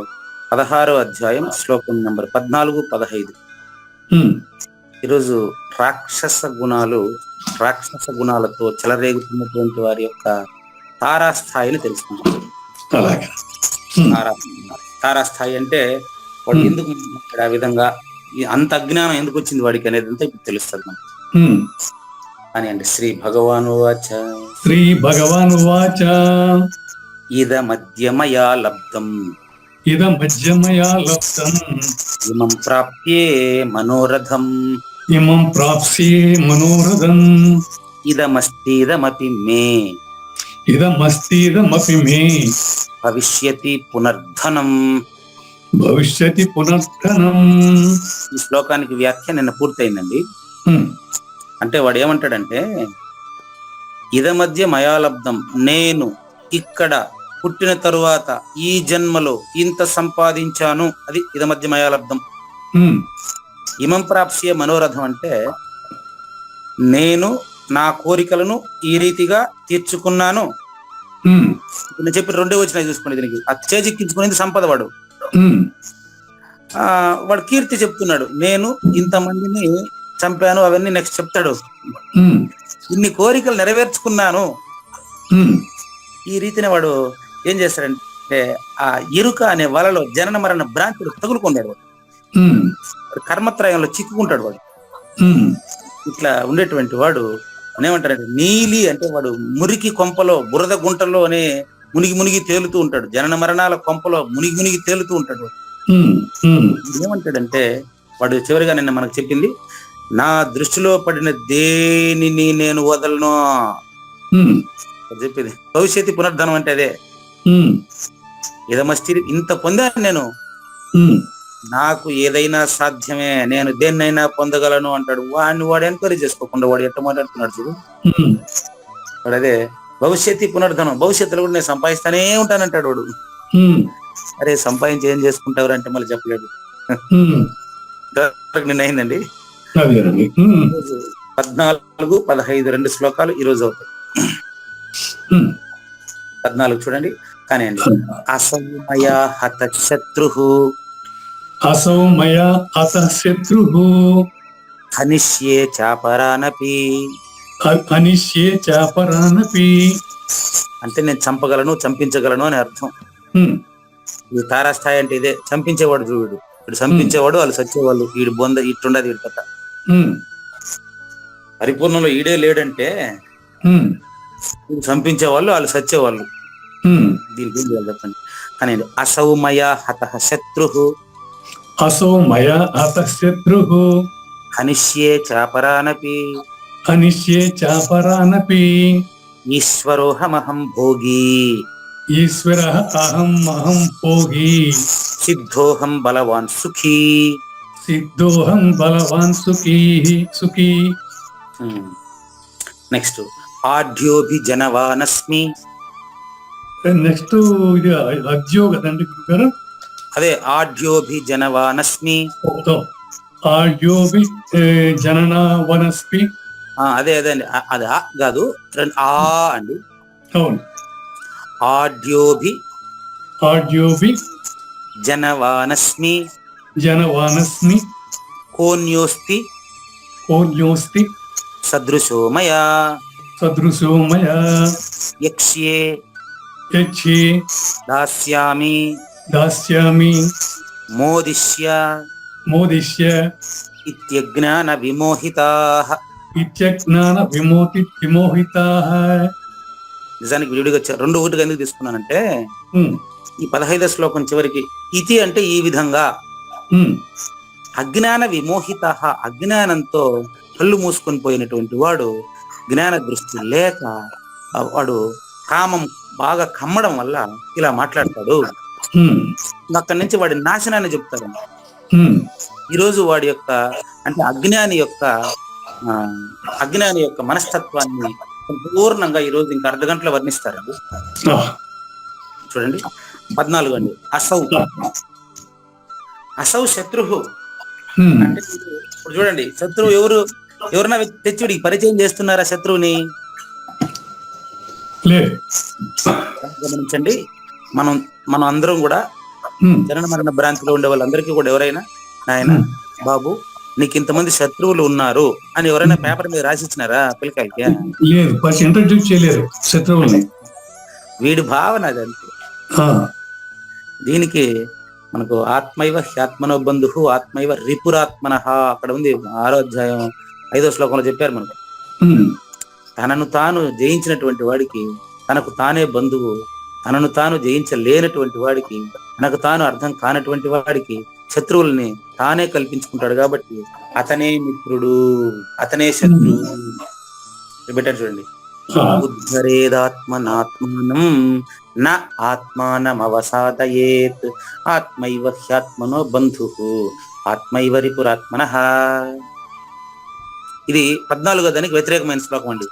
16వ అధ్యాయం శ్లోకం నెంబర్ 14, 15 ఈరోజు రాక్షస గుణాలతో చెలరేగుతున్నటువంటి వారి యొక్క తారాస్థాయిని తెలుసుకుంటాం. తారాస్థాయి అంటే వాడు ఎందుకు ఆ విధంగా అంత అజ్ఞానం ఎందుకు వచ్చింది వాడికి అనేది అంతా ఇప్పుడు తెలుస్తుంది మనకు. అని అంటే శ్రీ భగవాను వాచ ఇదమద్యమయా లబ్ధం ఇమం ప్రాప్యే మనోరథం ఇదమస్తిదమపి మే భవిష్యతి పునర్ధనం. ఈ శ్లోకానికి వ్యాఖ్య నిన్న పూర్తయిందండి. అంటే వాడు ఏమంటాడంటే ఇదమధ్య మయాలబ్ధం, నేను ఇక్కడ పుట్టిన తరువాత ఈ జన్మలో ఇంత సంపాదించాను, అది ఇదమధ్య మయాలబ్ధం. ఇమం ప్రాప్స్య మనోరథం అంటే నేను నా కోరికలను ఈ రీతిగా తీర్చుకున్నాను. నేను చెప్పి 2 వచ్చినాయి చూసుకోండి. దీనికి చేజిక్కించుకునేది సంపద. వాడు కీర్తి చెప్తున్నాడు, నేను ఇంతమందిని చంపాను, అవన్నీ నెక్స్ట్ చెప్తాడు. ఇన్ని కోరికలు నెరవేర్చుకున్నాను. ఈ రీతిని వాడు ఏం చేస్తాడంటే ఆ ఎరుక అనే వలలో జనన మరణ భ్రాంతుడు తగులుకున్నాడు. వాడు కర్మత్రయంలో చిక్కుకుంటాడు. వాడు ఇట్లా ఉండేటువంటి వాడు ఏమంటారంటే నీలి అంటే వాడు మురికి కొంపలో బురద గుంటలో అనే మునిగి తేలుతూ ఉంటాడు. జనన మరణాల కొంపలో మునిగి తేలుతూ ఉంటాడు. ఏమంటాడంటే వాడు చివరిగా నిన్న మనకు చెప్పింది, నా దృష్టిలో పడిన దేనిని నేను వదలను చెప్పేది. భవిష్యత్తు పునర్ధనం అంటే అదే. ఇదమస్తి, ఇంత పొందాను నేను, నాకు ఏదైనా సాధ్యమే, నేను దేన్నైనా పొందగలను అంటాడు. వాడు ఎంక్వైరీ చేసుకోకుండా వాడు ఎట్ట మాట్లాడుతున్నాడు చూడు. వాడు అదే భవిష్యత్తు పునర్ధనం, భవిష్యత్తులో కూడా నేను సంపాదిస్తానే ఉంటానంటాడు వాడు. అరే సంపాదించి ఏం చేసుకుంటావు అంటే మళ్ళీ చెప్పలేడు. నిన్న అయిందండి 14, 15 2 శ్లోకాలు ఈ రోజు అవుతాయి. 14 చూడండి. కానీ అండి అసౌమయా హత శత్రుః హనిష్యే చాపరానపి అంటే నేను చంపగలను, చంపించగలను అని అర్థం. ఈ తారాస్థాయి అంటే ఇదే. చంపించేవాడు చూడు, వీడు చంపించేవాడు, వాళ్ళు సచ్చేవాళ్ళు. వీడు బొంద ఇట్టుండదు వీడి కథ. పరిపూర్ణంలో ఈడే లేడంటే చంపించేవాళ్ళు, వాళ్ళు సచ్చేవాళ్ళు. దీని గురించి చెప్పండి. కానీ అసౌమయ హత శత్రుః హనిష్యే చాపరానపి ఈశ్వరోహమహం భోగి సిద్ధోహం బలవాన్ సుఖీ. నెక్స్ట్ ఆఢ్యోభిజనవానస్మి. నెక్స్ట్ ఇది అద్యో కదండి గురుగారు. అదే ఆఢ్యోభిజనవానస్మి. ఆఢ్యోభి జననవనస్మి. అదే అండి. అది కాదు, ఆ అండి. అవును. ఆఢ్యోభి జనవానస్మి కోన్యోస్తి సదృశోమయా యక్ష్యే దాస్యామి మోదిష్య ఇత్యజ్ఞాన విమోహితాః. నిజానికి విడిగా 2 ఒకటిగా ఎందుకు తీసుకున్నానంటే ఈ 15వ శ్లోకం చివరికి ఇతి అంటే ఈ విధంగా, అజ్ఞాన విమోహితాః అజ్ఞానంతో కళ్ళు మూసుకొని పోయినటువంటి వాడు, జ్ఞాన దృష్టి లేక వాడు కామం బాగా కమ్మడం వల్ల ఇలా మాట్లాడతాడు. అక్కడి నుంచి వాడి నాశనాన్ని చెప్తారు. ఈరోజు వాడి యొక్క అంటే అజ్ఞాని యొక్క మనస్తత్వాన్ని సంపూర్ణంగా ఈరోజు ఇంకా అర్ధ గంటలో వర్ణిస్తారండి. చూడండి 14 అండి. అసౌ శత్రువు అంటే ఇప్పుడు చూడండి, శత్రువు ఎవరన్నా తెచ్చుడి పరిచయం చేస్తున్నారా శత్రువుని? గమనించండి, మనం అందరం కూడా జనన మరణ భ్రాంతిలో ఉండే వాళ్ళందరికీ కూడా ఎవరైనా నాయన బాబు నీకు ఇంతమంది శత్రువులు ఉన్నారు అని ఎవరైనా పేపర్ మీద రాసిచ్చినారా పిల్లకాయలకి? వీడి భావన అదంతే. దీనికి మనకు ఆత్మైవ హ్యాత్మనో బంధు ఆత్మైవ రిపురాత్మన అక్కడ ఉంది 6వ అధ్యాయం 5వ శ్లోకంలో చెప్పారు మనకు. తనను తాను జయించినటువంటి వాడికి తనకు తానే బంధువు, తనను తాను జయించలేనటువంటి వాడికి తనకు తాను అర్థం కానటువంటి వాడికి శత్రువుల్ని తానే కల్పించుకుంటాడు. కాబట్టి అతనే మిత్రుడు, అతనే శత్రువు. పెట్టారు చూడండి, ఉద్ధరేదాత్మనాత్మానం నా ఆత్మానం అవసాదయేత్ ఆత్మైవ హ్యాత్మనో బంధు ఆత్మైవ రిపురాత్మన. ఇది 14వ దానికి వ్యతిరేకమైన శ్లోకం అండి.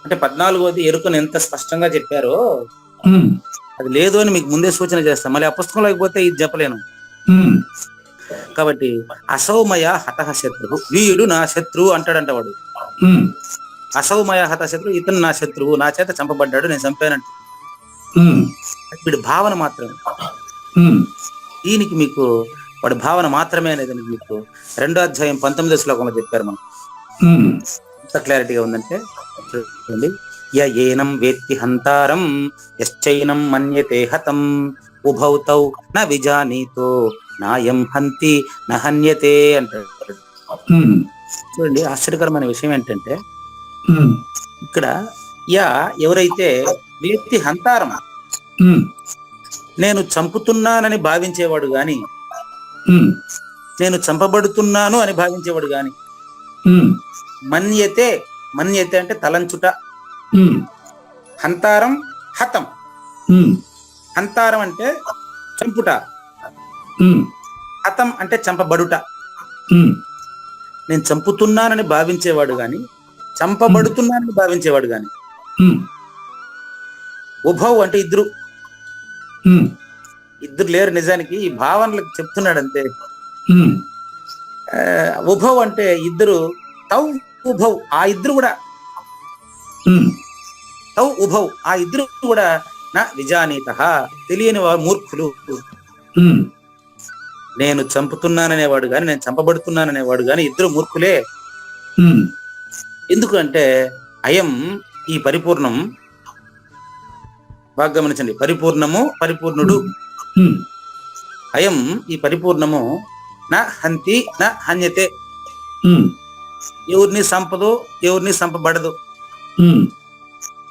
అంటే 14వది ఎరుకను ఎంత స్పష్టంగా చెప్పారో అది లేదు అని మీకు ముందే సూచన చేస్తాం. మళ్ళీ ఆ పుస్తకం లేకపోతే ఇది చెప్పలేను. కాబట్టి అసౌమయ హతః శత్రువు, వీడు నా శత్రువు అంటాడంట వాడు. అసౌమయ హతః శత్రువు, ఇతను నా శత్రువు, నా చేత చంపబడ్డాడు, నేను చంపానంట. వీడి భావన మాత్రమే. దీనికి మీకు వాడి భావన మాత్రమే అనేది మీకు 2వ అధ్యాయం 19వ శ్లోకంలో చెప్పారు. మనం ఎంత క్లారిటీగా ఉందంటే చూడండి, ఏనం వేత్తి హంతారం యశ్చైనం మన్యతే హతం ఉభౌతౌ న విజానీతో నాయం హంతి నహన్యతే అంటాడు. చూడండి, ఆశ్చర్యకరమైన విషయం ఏంటంటే ఇక్కడ ఎవరైతే వేత్తి హంతారం నేను చంపుతున్నానని భావించేవాడు గాని, నేను చంపబడుతున్నాను అని భావించేవాడు గాని, మన్యతే అంటే తలంచుట, హంతారం హతం, హంతారం అంటే చంపుట, హతం అంటే చంపబడుట. నేను చంపుతున్నానని భావించేవాడు గాని, చంపబడుతున్నానని భావించేవాడు గాని, ఉభౌ అంటే ఇద్దరు లేరు. నిజానికి ఈ భావనలకు చెప్తున్నాడు అంతే. ఉభౌ అంటే ఇద్దరు, తౌ ఉభౌ ఆ ఇద్దరు కూడా, తౌ ఉభౌ ఆ ఇద్దరు కూడా నా విజానీత తెలియని వారు మూర్ఖులు. నేను చంపుతున్నాననేవాడు గాని, నేను చంపబడుతున్నాననేవాడు గాని ఇద్దరు మూర్ఖులే. ఎందుకంటే అయం ఈ పరిపూర్ణం, బాగా గమనించండి, పరిపూర్ణుడు. అయం ఈ పరిపూర్ణము నా హంతి నా హన్యతే, ఎవరిని సంపదు, ఎవరిని సంపబడదు,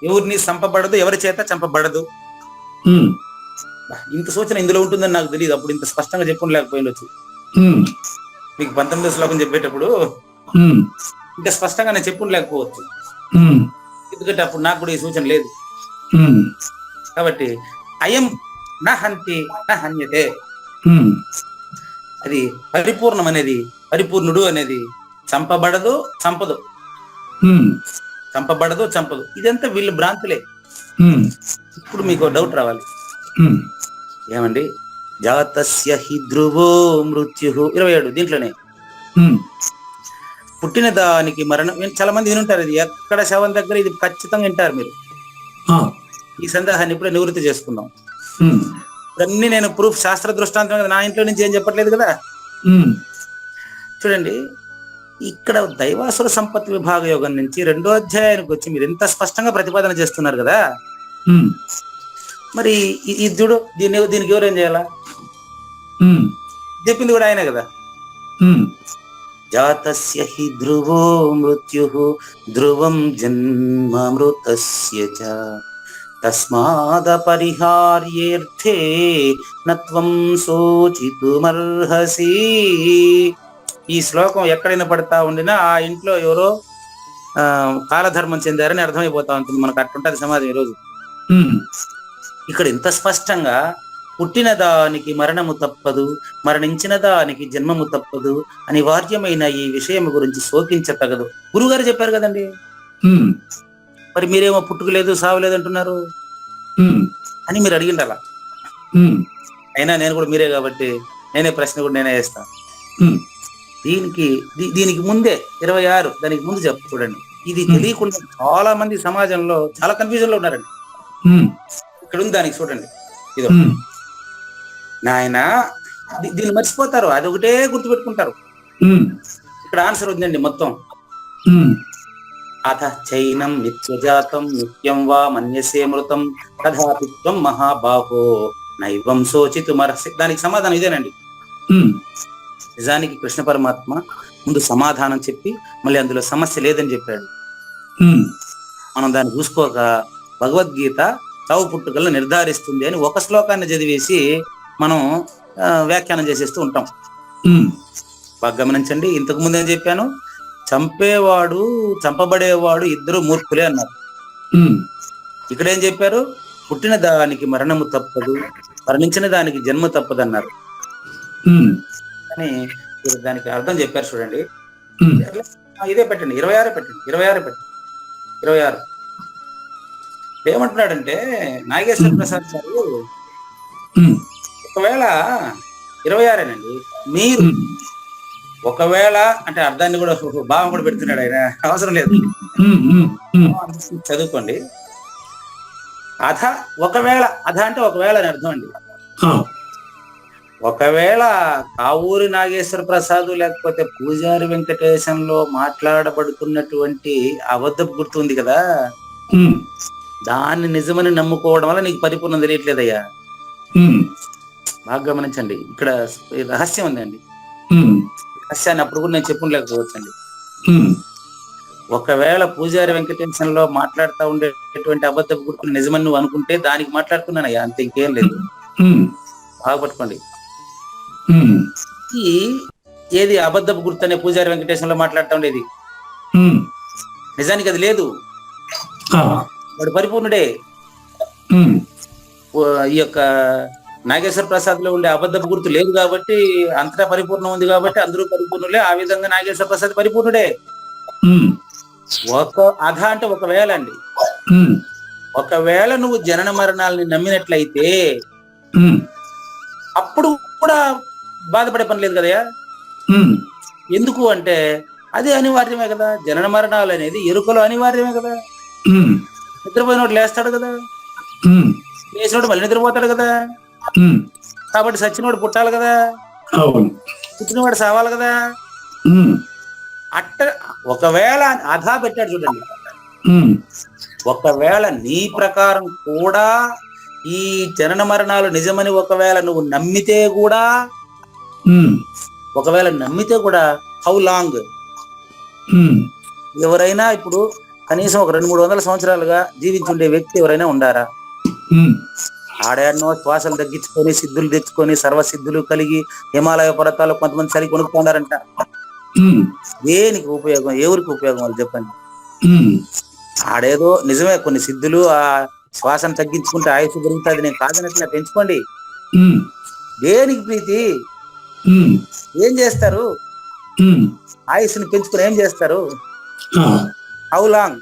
ఎవరిని సంపబడదు, ఎవరి చేత చంపబడదు. ఇంత సూచన ఇందులో ఉంటుందని నాకు తెలియదు. అప్పుడు ఇంత స్పష్టంగా చెప్పుకోలేకపోయిండొచ్చు. మీకు 19వ శ్లోకం చెప్పేటప్పుడు ఇంత స్పష్టంగా నేను చెప్పుకోలేకపోవచ్చు, ఎందుకంటే అప్పుడు నాకు కూడా ఈ సూచన లేదు. కాబట్టి అయం నా హంతి నా హన్యతే, అది పరిపూర్ణం అనేది, పరిపూర్ణుడు అనేది చంపబడదు చంపదు, చంపబడదు చంపదు. ఇదంతా వీళ్ళు భ్రాంతులే. ఇప్పుడు మీకు డౌట్ రావాలి, ఏమండి జాతస్య హి ధ్రువో మృత్యు 27 దీంట్లోనే పుట్టిన దానికి మరణం. చాలా మంది వినుంటారు, ఇది ఎక్కడ శవం దగ్గర ఇది ఖచ్చితంగా వింటారు మీరు. ఈ సందేహాన్ని ఇప్పుడే నివృత్తి చేసుకుందాం. ఇవన్నీ నేను ప్రూఫ్ శాస్త్ర దృష్టాంతం కదా, నా ఇంట్లో నుంచి ఏం చెప్పట్లేదు కదా. చూడండి, ఇక్కడ దైవాసుర సంపత్తి విభాగ యోగం నుంచి 2వ అధ్యాయానికి వచ్చి మీరు ఎంత స్పష్టంగా ప్రతిపాదన చేస్తున్నారు కదా. మరి ఈ చూడు, దీనికి ఎవరేం చేయాలా? చెప్పింది కూడా ఆయనే కదా. జాతస్య హి ధ్రువో మృత్యు ధ్రువం జన్మమృతస్య చ తస్మాద పరిహార్యేర్థే నత్వం శోచితుమర్హసి. ఈ శ్లోకం ఎక్కడైనా పడతా ఉండినా ఆ ఇంట్లో ఎవరో కాలధర్మం చెందారని అర్థమైపోతా ఉంటుంది మనకు. అట్లుంటది సమాజం ఈరోజు. ఇక్కడ ఇంత స్పష్టంగా పుట్టిన దానికి మరణము తప్పదు, మరణించిన దానికి జన్మము తప్పదు, అనివార్యమైన ఈ విషయం గురించి శోకించతగదు గురుగారు చెప్పారు కదండి. మరి మీరేమో పుట్టుకలేదు సావులేదు అంటున్నారు అని మీరు అడిగిండాల. అయినా నేను కూడా మీరే కాబట్టి నేనే ప్రశ్న కూడా నేనే వేస్తాను. దీనికి ముందే 26 దానికి ముందు చూడండి. ఇది తెలియకుండా చాలా మంది సమాజంలో చాలా కన్ఫ్యూజన్ లో ఉన్నారండి. ఇక్కడ ఉంది దానికి చూడండి. ఇదో నాయన దీన్ని మర్చిపోతారు, అది ఒకటే గుర్తుపెట్టుకుంటారు. ఇక్కడ ఆన్సర్ ఉందండి మొత్తం. అథ చైనం నిత్యజాతం నిత్యం వా మన్యసే మృతం తథాపిత్వం మహాబాహో నైవం శోచితుమర్హసి. దానికి సమాధానం ఇదేనండి. నిజానికి కృష్ణ పరమాత్మ ముందు సమాధానం చెప్పి మళ్ళీ అందులో సమస్య లేదని చెప్పాడు. మనం దాన్ని చూసుకోక భగవద్గీత చావు పుట్టుకలను నిర్ధారిస్తుంది అని ఒక శ్లోకాన్ని చదివేసి మనం వ్యాఖ్యానం చేసేస్తూ ఉంటాం. బాగా గమనించండి. ఇంతకు ముందు ఏం చెప్పాను? చంపేవాడు చంపబడేవాడు ఇద్దరు మూర్ఖులే అన్నారు. ఇక్కడ ఏం చెప్పారు? పుట్టిన దానికి మరణము తప్పదు, మరణించిన దానికి జన్మ తప్పదు అన్నారు. అని దానికి అర్థం చెప్పారు చూడండి. ఇదే పెట్టండి, 26 పెట్టండి, 26 ఏమంటున్నాడంటే నాగేశ్వర ప్రసాద్ గారు ఒకవేళ 26 మీరు ఒకవేళ అంటే అర్థాన్ని కూడా భావం కూడా పెడుతున్నాడు ఆయన, అవసరం లేదు, చదువుకోండి. అథ ఒకవేళ, అథ అంటే ఒకవేళ అని అర్థం అండి. ఒకవేళ కావూరి నాగేశ్వర ప్రసాద్ లేకపోతే పూజారి వెంకటేశంలో మాట్లాడబడుతున్నటువంటి అబద్ధపు గుర్తు ఉంది కదా, దాన్ని నిజమని నమ్ముకోవడం వల్ల నీకు పరిపూర్ణం తెలియట్లేదయ్యా. బాగా గమనించండి, ఇక్కడ రహస్యం ఉందండి. రహస్యాన్ని అప్పుడు కూడా నేను చెప్పుకోలేకపోవచ్చండి. ఒకవేళ పూజారి వెంకటేశంలో మాట్లాడుతూ ఉండేటువంటి అబద్ధపు గుర్తులు నిజమని నువ్వు అనుకుంటే దానికి మాట్లాడుతున్నానయ్యా, అంతే, ఇంకేం లేదు. బాగా పట్టుకోండి. ఏది అబద్ధపు గుర్తు అనే పూజారి వెంకటేశంలో మాట్లాడుతూ ఉండేది, నిజానికి అది లేదు. వాడు పరిపూర్ణుడే. ఈ యొక్క నాగేశ్వర ప్రసాద్ లో ఉండే అబద్ధపు గుర్తు లేదు కాబట్టి అంతటా పరిపూర్ణం ఉంది కాబట్టి అందరూ పరిపూర్ణులే. ఆ విధంగా నాగేశ్వర ప్రసాద్ పరిపూర్ణుడే. అధ అంటే ఒకవేళ అండి, ఒకవేళ నువ్వు జనన మరణాలని నమ్మినట్లయితే అప్పుడు కూడా బాధపడే పని లేదు కదయా. ఎందుకు అంటే అది అనివార్యమే కదా. జనన మరణాలు అనేది ఎరుకలో అనివార్యమే కదా. నిద్రపోయినోడు లేస్తాడు కదా, లేచినోడు మళ్ళీ నిద్రపోతాడు కదా. కాబట్టి సచ్చినోడు పుట్టాలి కదా, పుట్టినవాడు సావాలి కదా. అట్ట ఒకవేళ అధా పెట్టాడు చూడండి. ఒకవేళ నీ ప్రకారం కూడా ఈ జనన మరణాలు నిజమని ఒకవేళ నువ్వు నమ్మితే కూడా, ఒకవేళ నమ్మితే కూడా హౌ లాంగ్? ఎవరైనా ఇప్పుడు కనీసం ఒక 200-300 సంవత్సరాలుగా జీవించుండే వ్యక్తి ఎవరైనా ఉండారా? ఆడాడనో శ్వాసలు తగ్గించుకొని సిద్ధులు తెచ్చుకొని సర్వసిద్ధులు కలిగి హిమాలయ పర్వతాలు కొంతమంది సరి కొనుక్కున్నారంట. దేనికి ఉపయోగం? ఎవరికి ఉపయోగం వాళ్ళు చెప్పండి. ఆడేదో నిజమే కొన్ని సిద్ధులు ఆ శ్వాసను తగ్గించుకుంటే ఆయుష్ పెరుగుతుంది, నేను కాదనట్లా, పెంచుకోండి. దేనికి ప్రీతి? ఏం చేస్తారు? ఆయుష్ని పెంచుకుని ఏం చేస్తారు? How long?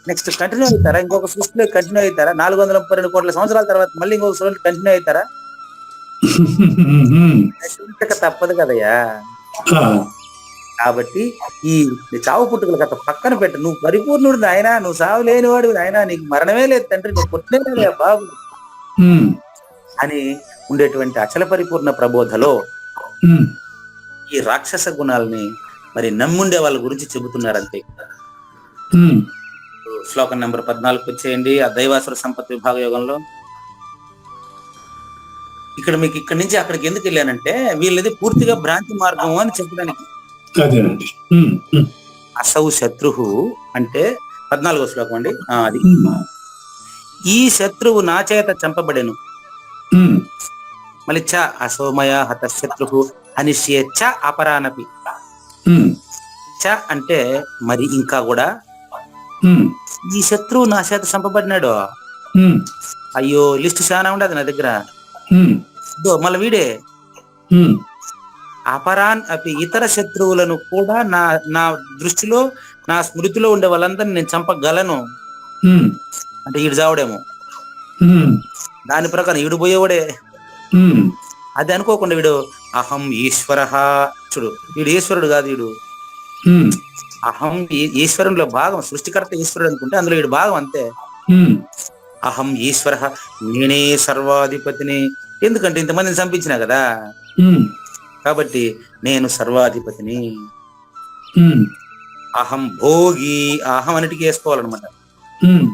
నెక్స్ట్ కంటిన్యూ అవుతారా? ఇంకొక సృష్టిలో కంటిన్యూ అవుతారా? 432 కోట్ల సంవత్సరాల తర్వాత మళ్ళీ ఇంకొక సృష్టి కంటిన్యూ అవుతారా? తప్పదు కదయ్యా. కాబట్టి ఈ చావు పుట్టుకల కథ పక్కన పెట్టు. నువ్వు పరిపూర్ణుడు నాయన, నువ్వు సావు లేనివాడు నాయన, నీకు మరణమే లేదు తండ్రి, నువ్వు పుట్టలేదా బాబు అని ఉండేటువంటి అచల పరిపూర్ణ ప్రబోధలో ఈ రాక్షస గుణాలని మరి నమ్ముండే వాళ్ళ గురించి చెబుతున్నారంతే. శ్లోకం నెంబర్ 14 వచ్చేయండి. ఆ దైవాసుర సంపత్ విభాగ యోగంలో ఇక్కడ మీకు ఇక్కడి నుంచి అక్కడికి ఎందుకు వెళ్ళానంటే వీళ్ళది పూర్తిగా భ్రాంతి మార్గం అని చెప్పడానికి. అసౌ శత్రువు అంటే 14వ శ్లోకం అండి. అది ఈ శత్రువు నా చేత చంపబడెను. మళ్ళీ చ అసౌమయ హత శత్రువు అనిశ్యేచ్చ అపరానపి. చ అంటే మరి ఇంకా కూడా ఉమ్, ఈ శత్రువు నా చేత చంపబడినాడు. ఉమ్, అయ్యో లిస్ట్ చాలా ఉండదు నా దగ్గర. ఉమ్, మళ్ళీ వీడే ఉమ్, అపరాన్ అపి ఇతర శత్రువులను కూడా నా నా దృష్టిలో నా స్మృతిలో ఉండే వాళ్ళందరినీ నేను చంపగలను. ఉమ్, అంటే ఈడు చావడేమో, ఉమ్, దాని ప్రకారం ఈడు పోయేవాడే. ఉమ్, అది అనుకోకుండా వీడు అహం ఈశ్వర, చూడు వీడు ఈశ్వరుడు కాదు, వీడు ఉమ్, అహం ఈశ్వరులో భాగం, సృష్టికర్త ఈశ్వరుడు అనుకుంటే అందులో వీడు భాగం అంతే. ఉమ్, అహం ఈశ్వర, నేనే సర్వాధిపతిని. ఎందుకంటే ఇంతమందిని చంపించినా కదా, ఉమ్, కాబట్టి నేను సర్వాధిపతిని. ఉమ్, అహం భోగి, అహం అన్నిటికీ వేసుకోవాలన్నమాట. ఉమ్,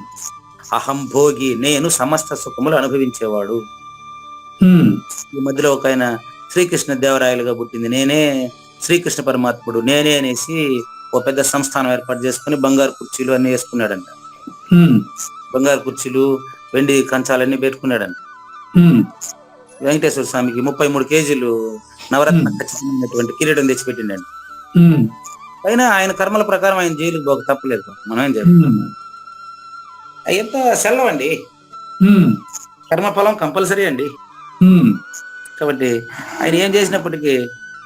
అహం భోగి, నేను సమస్త సుఖములు అనుభవించేవాడు. ఉమ్, ఈ మధ్యలో ఒక ఆయన శ్రీకృష్ణ దేవరాయలుగా పుట్టింది నేనే, శ్రీకృష్ణ పరమాత్ముడు నేనే అనేసి ఒక పెద్ద సంస్థానం ఏర్పాటు చేసుకుని బంగారు కుర్చీలు అన్ని వేసుకున్నాడంట. ఉమ్, బంగారు కుర్చీలు, వెండి కంచాలన్నీ పెట్టుకున్నాడంట. ఉమ్, వెంకటేశ్వర స్వామికి 33 కేజీలు నవరత్న ఖచ్చితమైనటువంటి కిరీటం తెచ్చిపెట్టిండండి. ఉమ్, అయినా ఆయన కర్మల ప్రకారం ఆయన జైలుకి పోక తప్పలేదు. మనం ఏం చేయాలి? ఉమ్, ఎంత సెలవండి, ఉమ్, కర్మఫలం కంపల్సరీ అండి. ఉమ్, కాబట్టి ఆయన ఏం చేసినప్పటికీ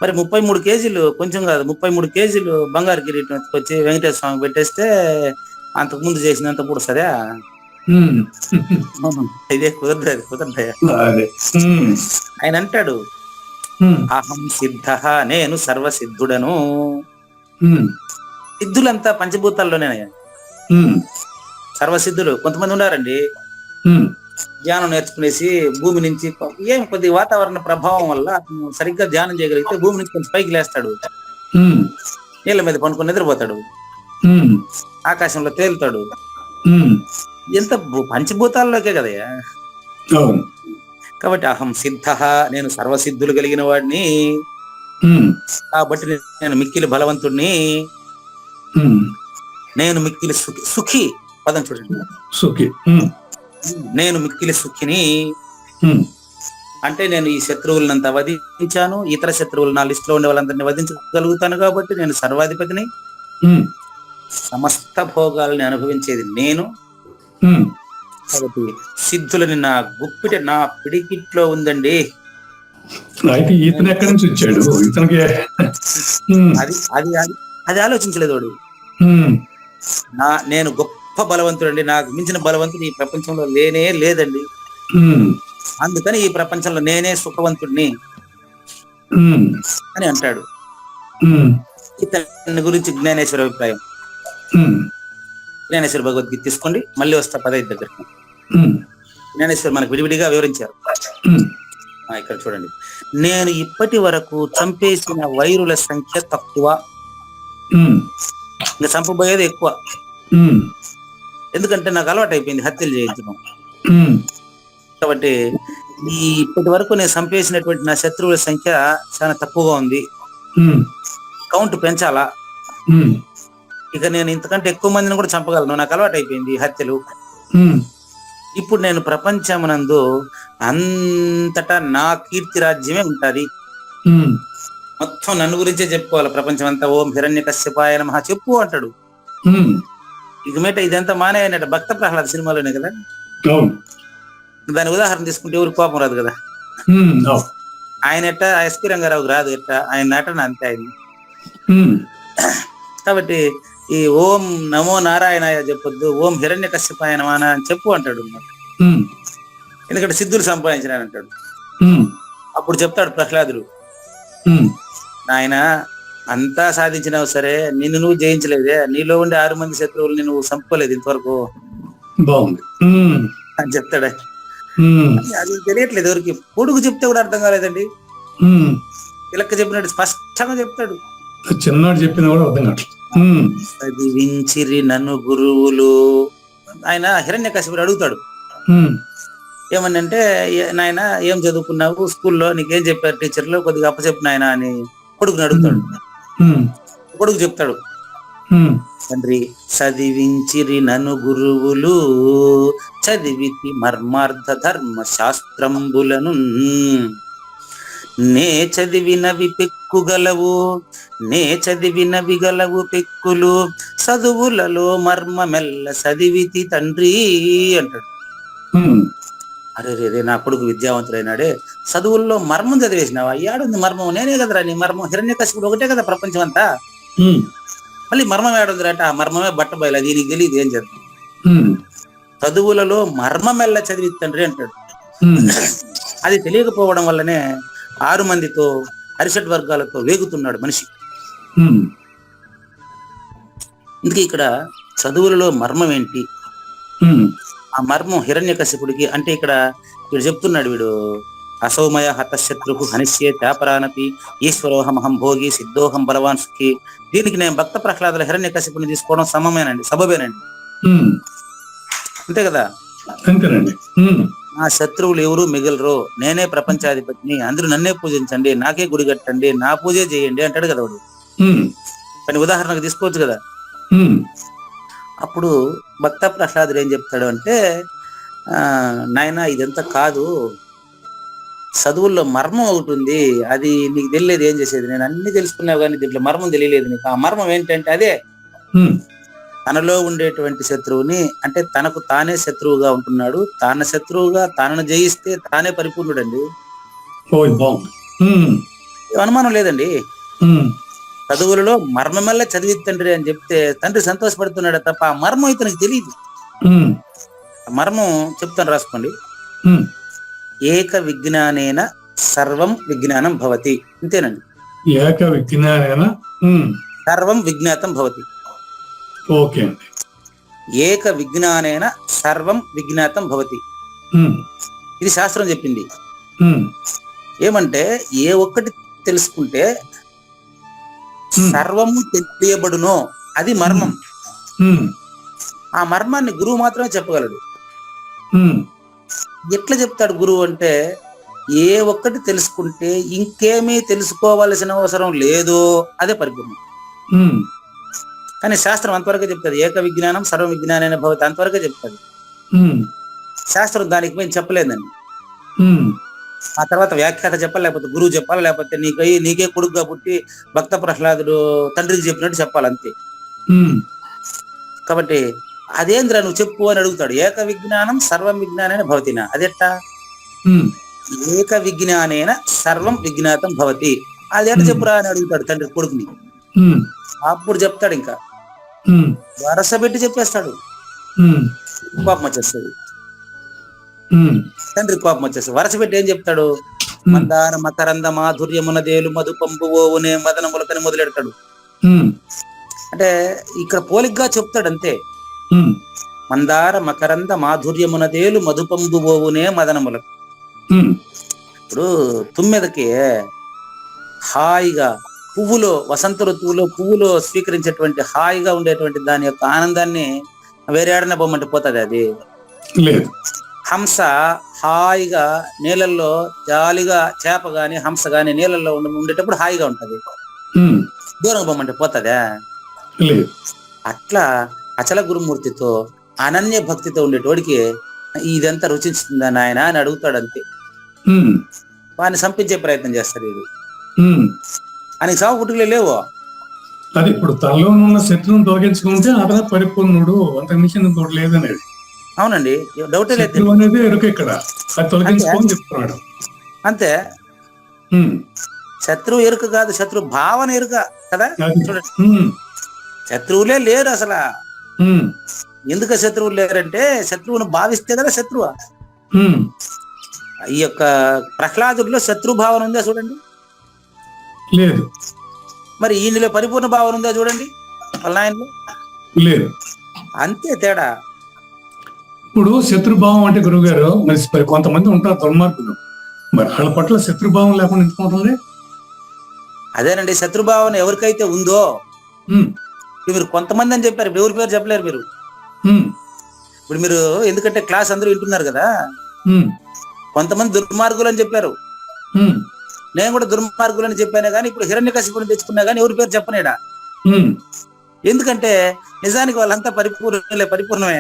మరి 33 కేజీలు కొంచెం కాదు, 33 కేజీలు బంగారు కిరీటం వచ్చి వెంకటేశ్వర స్వామికి పెట్టేస్తే అంతకు ముందు చేసినంత కూడా సరే ఉమ్, ఇదే కుదరదు. అదే. ఉమ్, ఆయన అంటాడు ఉమ్, అహం సిద్ధ, నేను సర్వసిద్ధుడను. ఉమ్, సిద్ధులంతా పంచభూతాల్లోనే. ఉమ్, సర్వసిద్ధులు కొంతమంది ఉన్నారండి, ఉమ్, ధ్యానం నేర్చుకునేసి భూమి నుంచి ఏం కొద్ది వాతావరణ ప్రభావం వల్ల అతను సరిగ్గా ధ్యానం చేయగలిగితే భూమి నుంచి కొంచెం పైకి లేస్తాడు, ఉమ్, నీళ్ళ మీద పనుకొని నిద్రపోతాడు, ఉమ్, ఆకాశంలో తేలుతాడు. ఉమ్, ఎంత పంచభూతాల్లోకే కదయ్యా. అవును. కాబట్టి అహం సిద్ధ, నేను సర్వసిద్ధులు కలిగిన వాడిని. ఉమ్, కాబట్టి నేను మిక్కిలి బలవంతుడిని. ఉమ్, నేను మిక్కిలి సుఖి పదం చూడండి, సుఖి. ఉమ్, నేను మిక్కిలి సుఖిని. ఉమ్, అంటే నేను ఈ శత్రువులనంతా వధించాను, ఇతర శత్రువులు నా లిస్ట్ లో ఉండే వాళ్ళందరినీ వధించగలుగుతాను. కాబట్టి నేను సర్వాధిపతిని, ఉమ్, సమస్త భోగాల్ని అనుభవించేది నేను. ఉమ్, కాబట్టి సిద్ధులని నా గుప్పిట, నా పిడికిట్లో ఉందండి. అయితే ఇతను ఎక్కడి నుంచి వచ్చాడు ఇతనికి? ఉమ్, అది అది అది అది ఆలోచించలేదు వాడు. ఉమ్, నేను గొప్ప బలవంతుడండి, నాకు మించిన బలవంతుడు ఈ ప్రపంచంలో లేనే లేదండి. ఉమ్, అందుకని ఈ ప్రపంచంలో నేనే సుఖవంతుడిని ఉమ్, అని అంటాడు. ఉమ్, ఇతని గురించి జ్ఞానేశ్వర అభిప్రాయం. ఉమ్, జ్ఞానేశ్వర భగవద్గీత తీసుకోండి, మళ్ళీ వస్తా 15 దగ్గరికి. ఉమ్, జ్ఞానేశ్వర్ మనకు విడివిడిగా వివరించారు. ఉమ్, ఇక్కడ చూడండి, నేను ఇప్పటి వరకు చంపేసిన వైరుల సంఖ్య తక్కువ, ఉమ్, ఇంకా చంపబోయేది ఎక్కువ. ఉమ్, ఎందుకంటే నాకు అలవాటు అయిపోయింది హత్యలు చేయించడం. ఉమ్, కాబట్టి ఈ ఇప్పటి వరకు నేను చంపేసినటువంటి నా శత్రువుల సంఖ్య చాలా తక్కువగా ఉంది, ఉమ్, కౌంట్ పెంచాలా. ఉమ్, ఇక నేను ఇంతకంటే ఎక్కువ మందిని కూడా చంపగలను, నాకు అలవాటు అయిపోయింది హత్యలు. ఉమ్, ఇప్పుడు నేను ప్రపంచమునందు అంతటా నా కీర్తి రాజ్యమే ఉంటది, ఉమ్, మొత్తం నన్ను గురించే చెప్పుకోవాలి ప్రపంచం అంతా. ఓం హిరణ్యకశ్యపాయ నమః చెప్పు అంటాడు. ఉమ్, ఇక మీట ఇదంతా మానేయనట. భక్త ప్రహ్లాద సినిమాలోనే కదా, అవును. దాని ఉదాహరణ తీసుకుంటే ఎవరికి కోపం రాదు కదా. ఉమ్, అవును. ఆయన ఎట్టా ఎస్పీ రంగారావుకి రాదు, ఎట్టా ఆయన నటన అంతే ఆయన. ఉమ్, కాబట్టి ఈ ఓం నమో నారాయణాయ చెప్పొద్దు, ఓం హిరణ్యకశ్యపాయ నమః అని చెప్పు అంటాడు అన్నమాట. ఉమ్, ఎందుకంటే సిద్ధులు సంపాదించినాను అంటాడు. ఉమ్, అప్పుడు చెప్తాడు ప్రహ్లాదుడు, ఉమ్, నాయన అంతా సాధించినావు సరే, నిన్ను నువ్వు జయించలేదే, నీలో ఉండే 6 మంది శత్రువుల్ని నువ్వు చంపుకోలేదు ఇంతవరకు బాగుంది. ఉమ్, అని చెప్తాడు. ఉమ్, అది తెలియట్లేదు ఎవరికి. కొడుకు చెప్తే కూడా అర్థం కాలేదండి, ఉమ్, ఇలక్క చెప్పినట్టు స్పష్టంగా చెప్తాడు. చిన్నాడు చెప్పిన కూడా అర్థం కావట్లేదు. ఉమ్, చదివించిరి నన్ను గురువులు. ఆయన హిరణ్యకశిపుడు అడుగుతాడు ఉమ్, ఏమని అంటే, నాయన ఏం చదువుకున్నావు స్కూల్లో, నీకేం చెప్పారు టీచర్లు, కొద్దిగా అప్పచెప్పు నాయన అని కొడుకుని అడుగుతాడు. ఉమ్, కొడుకు చెప్తాడు, ఉమ్, తండ్రి చదివించిరి నన్ను గురువులు, చదివితి మర్మార్థ ధర్మ శాస్త్రంబులను, నే చదివినవి పెక్కుగలవు, నే చదివినవి గలవు పెక్కులు, చదువులలో మర్మమెల్ల చదివితి తండ్రి అంటాడు. అరే రే నా కొడుకు విద్యావంతుడైనాడే, చదువుల్లో మర్మం చదివేసినావా? ఏడుంది మర్మం? నేనే కదరా నీ మర్మం. హిరణ్యకశిపుడు ఒకటే కదా ప్రపంచం అంతా, మళ్ళీ మర్మం ఏడుందిరా అంటే ఆ మర్మమే బట్ట బయలు, అది నీకు తెలియదు ఏం చేద్దాం. చదువులలో మర్మమెల్ల చదివి తండ్రి అంటాడు. అది తెలియకపోవడం వల్లనే 6 మందితో అరిషడ్ వర్గాలతో వేగుతున్నాడు మనిషి. ఇందుకే ఇక్కడ చదువులలో మర్మం ఏంటి? ఆ మర్మం హిరణ్యకశిపుడికి అంటే ఇక్కడ వీడు చెప్తున్నాడు, వీడు అసౌమయ హతశత్రు హనిష్యే తాపరానపి ఈశ్వరోహమహం భోగి సిద్ధోహం బలవాన్ సుఖి. దీనికి నేను భక్త ప్రహ్లాదుల హిరణ్యకశిపుని తీసుకోవడం సమమేనండి, సబబేనండి. అంతే కదా? నా శత్రువులు ఎవరు మిగలరు, నేనే ప్రపంచాధిపతిని, అందరూ నన్నే పూజించండి, నాకే గుడి కట్టండి, నా పూజే చేయండి అంటాడు కదా వాడు. కానీ ఉదాహరణకు తీసుకోవచ్చు కదా. అప్పుడు భక్త ప్రహ్లాదుడు ఏం చెప్తాడు అంటే, నాయనా ఇదంతా కాదు, చదువుల్లో మర్మం ఒకటి ఉంది, అది నీకు తెలియలేదు, ఏం చేసేది, నేను అన్ని తెలుసుకున్నావు కానీ దీంట్లో మర్మం తెలియలేదు నీకు. ఆ మర్మం ఏంటంటే అదే తనలో ఉండేటువంటి శత్రువుని, అంటే తనకు తానే శత్రువుగా ఉంటున్నాడు, తాన శత్రువుగా తనను జయిస్తే తానే పరిపూర్ణుడండి. అనుమానం లేదండి. చదువులలో మర్మమల్ల చదివి తండ్రి అని చెప్తే తండ్రి సంతోషపడుతున్నాడు తప్ప ఆ మర్మం ఇతనికి తెలియదు. మర్మం చెప్తాను, రాసుకోండి. ఏక విజ్ఞానేన సర్వం విజ్ఞానం భవతి. ఇంతేనండి. ఏక విజ్ఞానేన సర్వం విజ్ఞాతం భవతి. ఓకే. ఏక విజ్ఞానేన సర్వం విజ్ఞాతం భవతి. ఇది శాస్త్రం చెప్పింది. ఏమంటే ఏ ఒక్కటి తెలుసుకుంటే సర్వము తెలియబడునో అది మర్మం. ఆ మర్మాన్ని గురువు మాత్రమే చెప్పగలడు. ఎట్లా చెప్తాడు గురువు అంటే, ఏ ఒక్కటి తెలుసుకుంటే ఇంకేమీ తెలుసుకోవాల్సిన అవసరం లేదు, అదే పరిపూర్ణం. కానీ శాస్త్రం అంతవరకే చెప్తాది, ఏక విజ్ఞానం సర్వ విజ్ఞానైన భవతి, అంతవరకే చెప్తాది. శాస్త్రం దానికి మేము చెప్పలేదండి. ఆ తర్వాత వ్యాఖ్యాత చెప్పాలి, లేకపోతే గురువు చెప్పాలి, లేకపోతే నీకే కొడుకుగా పుట్టి భక్త ప్రహ్లాదుడు తండ్రికి చెప్పినట్టు చెప్పాలి, అంతే. కాబట్టి అదేంద్రా నువ్వు చెప్పు అని అడుగుతాడు. ఏక విజ్ఞానం సర్వం విజ్ఞానైన భవతినా, అదెట్టా? ఏక విజ్ఞానేన సర్వం విజ్ఞాతం భవతి, అదేట చెప్పురా అని అడుగుతాడు తండ్రి కొడుకుని. అప్పుడు చెప్తాడు, ఇంకా వరస పెట్టి చెప్పేస్తాడు. కోపం వచ్చేస్తుంది, తండ్రి కోపం వచ్చేస్తుంది. వరస పెట్టి ఏం చెప్తాడు? మందార మకరంద మాధుర్యమునదేలు మధు పంపునే మదనములకని మొదలెడతాడు. అంటే ఇక్కడ పోలిగ్గా చెప్తాడు అంతే. మందార మకరంద మాధుర్యమునదేలు మధుపంబునే మదనములకు. ఇప్పుడు తుమ్మెదకి హాయిగా పువ్వులో, వసంత ఋతువులో పువ్వులో స్వీకరించేటువంటి హాయిగా ఉండేటువంటి దాని యొక్క ఆనందాన్ని వేరే ఆడనే బొమ్మంటే పోతుంది అది లేదు. హంస హాయిగా నీళ్ళల్లో జాలిగా, చేప గాని హంస గాని నీళ్ళల్లో ఉండేటప్పుడు హాయిగా ఉంటది, దూరం బొమ్మంటే పోతుందా? అట్లా అచల గురుమూర్తితో అనన్య భక్తితో ఉండేటోడికి ఇదంతా రుచిస్తుందా నాయన అని అడుగుతాడు, అంతే. వాడిని సంపించే ప్రయత్నం చేస్తాడు వీడు. ఆయనకి సాగు పుట్టుకలే లేవు. అది ఇప్పుడు తనలో ఉన్న శత్రువును తొలగించుకుంటే అతను పరిపూర్ణుడు, అంతకు మించిన తోడు లేదనేది. అవునండి, డౌటే లేదు అనేది ఎరుక ఇక్కడ, అది తొలగించుకోని చెప్తున్నాడు, అంతే. శత్రువు ఎరుక కాదు, శత్రు భావన ఎరుక కదా. చూడండి, శత్రువులే లేరు అసలు. ఎందుకు శత్రువులు లేరంటే శత్రువును భావిస్తే కదా శత్రువు. ఈ యొక్క ప్రహ్లాదుడిలో శత్రు భావన ఉందా చూడండి, లేదు. మరి ఈయనలో పరిపూర్ణ భావన ఉందా చూడండి, వాళ్ళ ఆయనలో లేదు. అంతే తేడా. ఇప్పుడు శత్రుభావం అంటే గురువు గారు, మరి కొంతమంది ఉంటారు దుర్మార్గులు, మరి వాళ్ళ పట్ల శత్రుభావం లేకుండా ఎందుకుంటుంది? అదేనండి, శత్రుభావన ఎవరికైతే ఉందో, మీరు కొంతమంది అని చెప్పారు, ఎవరి పేరు చెప్పలేరు మీరు. ఇప్పుడు మీరు ఎందుకంటే క్లాస్ అందరూ వింటున్నారు కదా, కొంతమంది దుర్మార్గులు అని చెప్పారు, నేను కూడా దుర్మార్గులు అని చెప్పానే కానీ ఇప్పుడు హిరణ్యకశిపుని తెచ్చుకున్నా కానీ ఎవరి పేరు చెప్పనేడా. ఎందుకంటే నిజానికి వాళ్ళంతా పరిపూర్ణమే,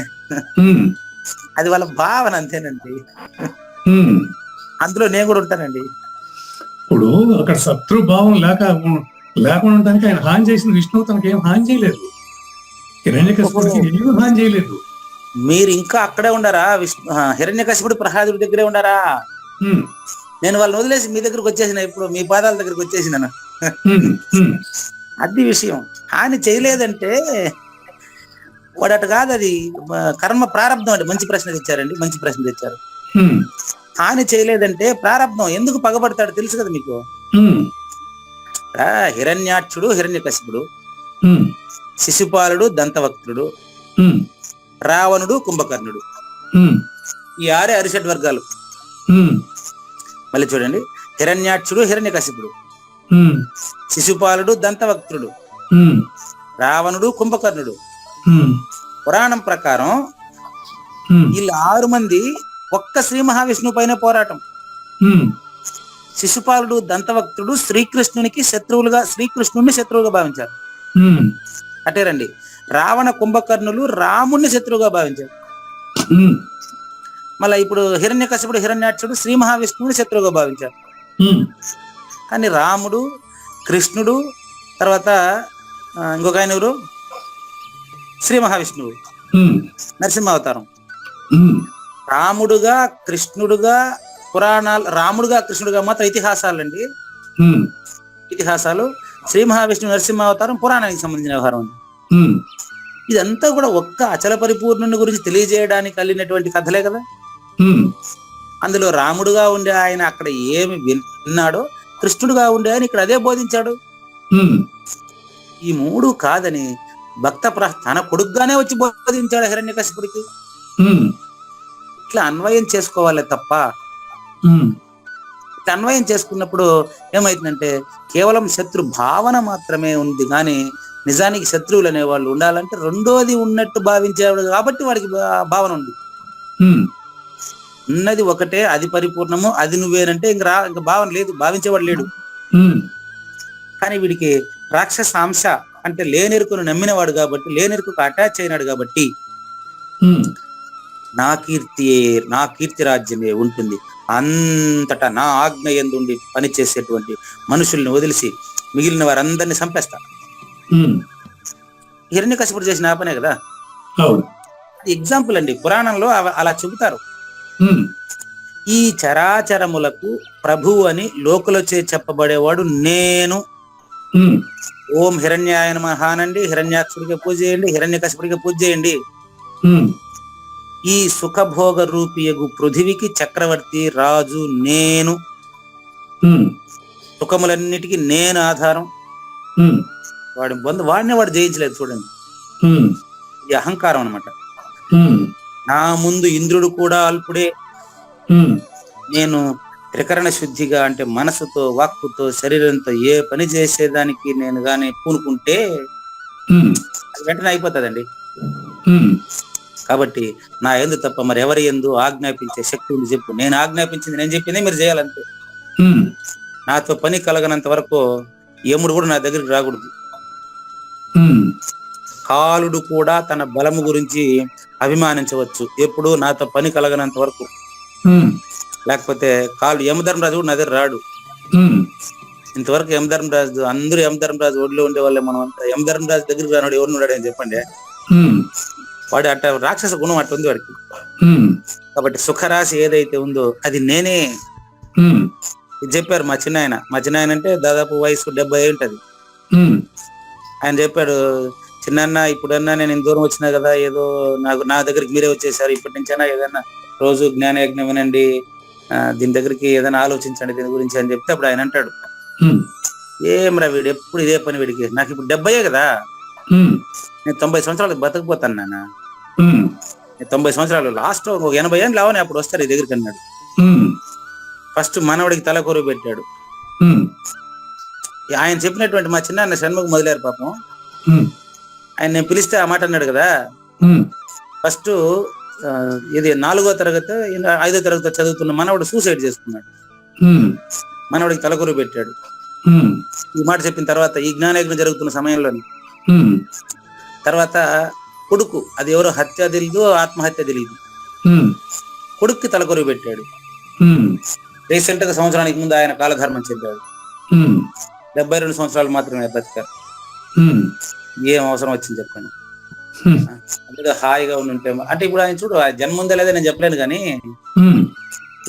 అది వాళ్ళ భావన, అంతేనండి. అందులో నేను కూడా ఉంటానండి. ఇప్పుడు అక్కడ శత్రుభావం లేకుండా ఉండడానికి ఆయన హాని చేసిన విష్ణువు తనకి ఏం హాని చేయలేదు, హిరణ్యకశిపుడికి ఏం హాని చేయలేదు. మీరు ఇంకా అక్కడే ఉండారా? హిరణ్యకశిపుడు ప్రహ్లాదుడి దగ్గరే ఉండారా? నేను వాళ్ళని వదిలేసి మీ దగ్గరకు వచ్చేసిన, ఇప్పుడు మీ పాదాల దగ్గరకు వచ్చేసినాను. అది విషయం. హాని చేయలేదంటే వాడు అటు కాదు, అది కర్మ ప్రారంధం అండి. మంచి ప్రశ్న తెచ్చారండి, మంచి ప్రశ్న తెచ్చారు. హాని చేయలేదంటే ప్రారంధం. ఎందుకు పగబడతాడు తెలుసు కదా మీకు. హిరణ్యాక్షుడు హిరణ్యకశిపుడు, శిశుపాలుడు దంతవక్త్రుడు, రావణుడు కుంభకర్ణుడు, ఈ 6 అరిషడ్ వర్గాలు. మళ్ళీ చూడండి, హిరణ్యాక్షుడు హిరణ్యకశిపుడు, శిశుపాలుడు దంతవక్త్రుడు, రావణుడు కుంభకర్ణుడు. పురాణం ప్రకారం వీళ్ళు 6 మంది ఒక్క శ్రీ మహావిష్ణువు పైన పోరాటం. శిశుపాలుడు దంతవక్తుడు శ్రీకృష్ణునికి శ్రీకృష్ణుడిని శత్రువుగా భావించారు. అటేరండి, రావణ కుంభకర్ణులు రాముణ్ణి శత్రువుగా భావించారు. మళ్ళా ఇప్పుడు హిరణ్యకశిపుడు హిరణ్యాక్షుడు శ్రీ మహావిష్ణువుని శత్రువుగా భావించారు. కానీ రాముడు, కృష్ణుడు, తర్వాత ఇంకొక ఆయన ఎవరు, శ్రీ మహావిష్ణువు నరసింహావతారం. రాముడుగా కృష్ణుడుగా పురాణాలు, రాముడుగా కృష్ణుడుగా మాత్రం ఇతిహాసాలండి, ఇతిహాసాలు. శ్రీ మహావిష్ణువు నరసింహావతారం పురాణానికి సంబంధించిన వ్యవహారం అండి. ఇదంతా కూడా ఒక్క అచల పరిపూర్ణుని గురించి తెలియజేయడానికి కలిగినటువంటి కథలే కదా. అందులో రాముడుగా ఉండే ఆయన అక్కడ ఏమి విన్నాడో, కృష్ణుడుగా ఉండే ఆయన ఇక్కడ అదే బోధించాడు. ఈ 3 కాదని భక్త తన కొడుకుగానే వచ్చి బోధించాడు హిరణ్యకశిపుడికి. ఇట్లా అన్వయం చేసుకోవాలి తప్ప, ఇట్లా అన్వయం చేసుకున్నప్పుడు ఏమైతుందంటే కేవలం శత్రు భావన మాత్రమే ఉంది, కానీ నిజానికి శత్రువులు అనే వాళ్ళు ఉండాలంటే రెండోది ఉన్నట్టు భావించేవాడు కాబట్టి వాడికి భావన ఉంది. ఉన్నది ఒకటే, అది పరిపూర్ణము, అది నువ్వేనంటే ఇంకా భావన లేదు, భావించేవాడు లేడు. కానీ వీడికి రాక్షసాంశ అంటే లేనెరుకును నమ్మినవాడు కాబట్టి, లేనెరుకు అటాచ్ అయినాడు కాబట్టి నా కీర్తి రాజ్యమే ఉంటుంది, అంతటా నా ఆజ్ఞ యందుండి పనిచేసేటువంటి మనుషుల్ని వదిలిసి మిగిలిన వారందరినీ చంపేస్తా. హిరణ్యకశిపుడు చేసిన ఆ పనే కదా. ఎగ్జాంపుల్ అండి, పురాణంలో అలా చెబుతారు. ఈ చరాచరములకు ప్రభువు అని లోకులచే చెప్పబడేవాడు నేను. ఓం హిరణ్యాయ నమః అనండి, హిరణ్యాక్షుడికి పూజ చేయండి, హిరణ్యకశిపుడికి పూజ చేయండి. ఈ సుఖభోగ రూపియగు పృథివికి చక్రవర్తి రాజు నేను. సుఖములన్నిటికీ నేను ఆధారం. వాడిని వాడు జయించలేదు చూడండి. ఇది అహంకారం అన్నమాట. నా ముందు ఇంద్రుడు కూడా అల్పుడే. నేను త్రికరణ శుద్ధిగా అంటే మనసుతో, వాక్కుతో, శరీరంతో ఏ పని చేసేదానికి నేను గాని పూనుకుంటే వెంటనే అయిపోతుందండి. కాబట్టి నా యందు తప్ప మరి ఎవరి యందు ఆజ్ఞాపించే శక్తి ఉంది చెప్పు. నేను ఆజ్ఞాపించింది, నేను చెప్పిందే మీరు చేయాలంతే. నాతో పని కలగనంత వరకు యముడు కూడా నా దగ్గరికి రాకూడదు. కాలుడు కూడా తన బలము గురించి అభిమానించవచ్చు ఎప్పుడు నాతో పని కలగనంత వరకు. లేకపోతే యమధర్మరాజు కూడా నా దగ్గర రాడు. ఇంతవరకు యమధర్మరాజు, అందరూ యమధర్మరాజు ఒడిలో ఉండే వాళ్ళే. మనం అంతా యమధర్మరాజు దగ్గరికి రానాడు ఎవరు ఉన్నాడు అని చెప్పండి. వాడు అట్ట రాక్షస గుణం అట్ట ఉంది వాడికి. కాబట్టి సుఖరాశి ఏదైతే ఉందో అది నేనే. ఇది చెప్పారు మా చిన్నాయన అంటే దాదాపు వయసు 70 ఉంటది. ఆయన చెప్పాడు, చిన్న ఇప్పుడన్నా నేను ఇంత దూరం వచ్చినా కదా, ఏదో నా దగ్గరికి మీరే వచ్చేసారు, ఇప్పటి నుంచైనా ఏదన్నా రోజు జ్ఞానయజ్ఞం వినండి, దీని దగ్గరికి ఏదైనా ఆలోచించండి దీని గురించి అని చెప్తే అప్పుడు ఆయన అంటాడు, ఏమరా వీడు ఎప్పుడు ఇదే పని, వీడికి నాకు ఇప్పుడు 70 కదా, నేను 90 సంవత్సరాలు బతకపోతాను నాన్న, నేను 90 సంవత్సరాలు లాస్ట్ ఒక 80 ఏళ్ళు లావని అప్పుడు వస్తారు ఈ దగ్గరికి అన్నాడు. ఫస్ట్ మనవడికి తలకూర పెట్టాడు. ఆయన చెప్పినటువంటి మా చిన్న షణ్ముఖ మొదలారు పాపం. ఆయన నేను పిలిస్తే ఆ మాట అన్నాడు కదా. ఫస్ట్ ఇది 4వ తరగతి 5వ తరగతి చదువుతున్న మనవడు సూసైడ్ చేసుకున్నాడు. మనవడికి తలకూర పెట్టాడు. ఈ మాట చెప్పిన తర్వాత ఈ జ్ఞానయజ్ఞం జరుగుతున్న సమయంలో తర్వాత కొడుకు, అది ఎవరో హత్య తెలియదు, ఆత్మహత్య తెలియదు, కొడుక్కి తలకూర పెట్టాడు. రీసెంట్ గా సంవత్సరానికి ముందు ఆయన కాలధర్మం చెందాడు. 72 సంవత్సరాలు మాత్రమే బతికారు. ఏం అవసరం వచ్చింది చెప్పండి? అందులో హాయిగా ఉంటే అంటే ఇప్పుడు ఆయన చూడు, జన్మ ఉందా లేదా నేను చెప్పలేను కానీ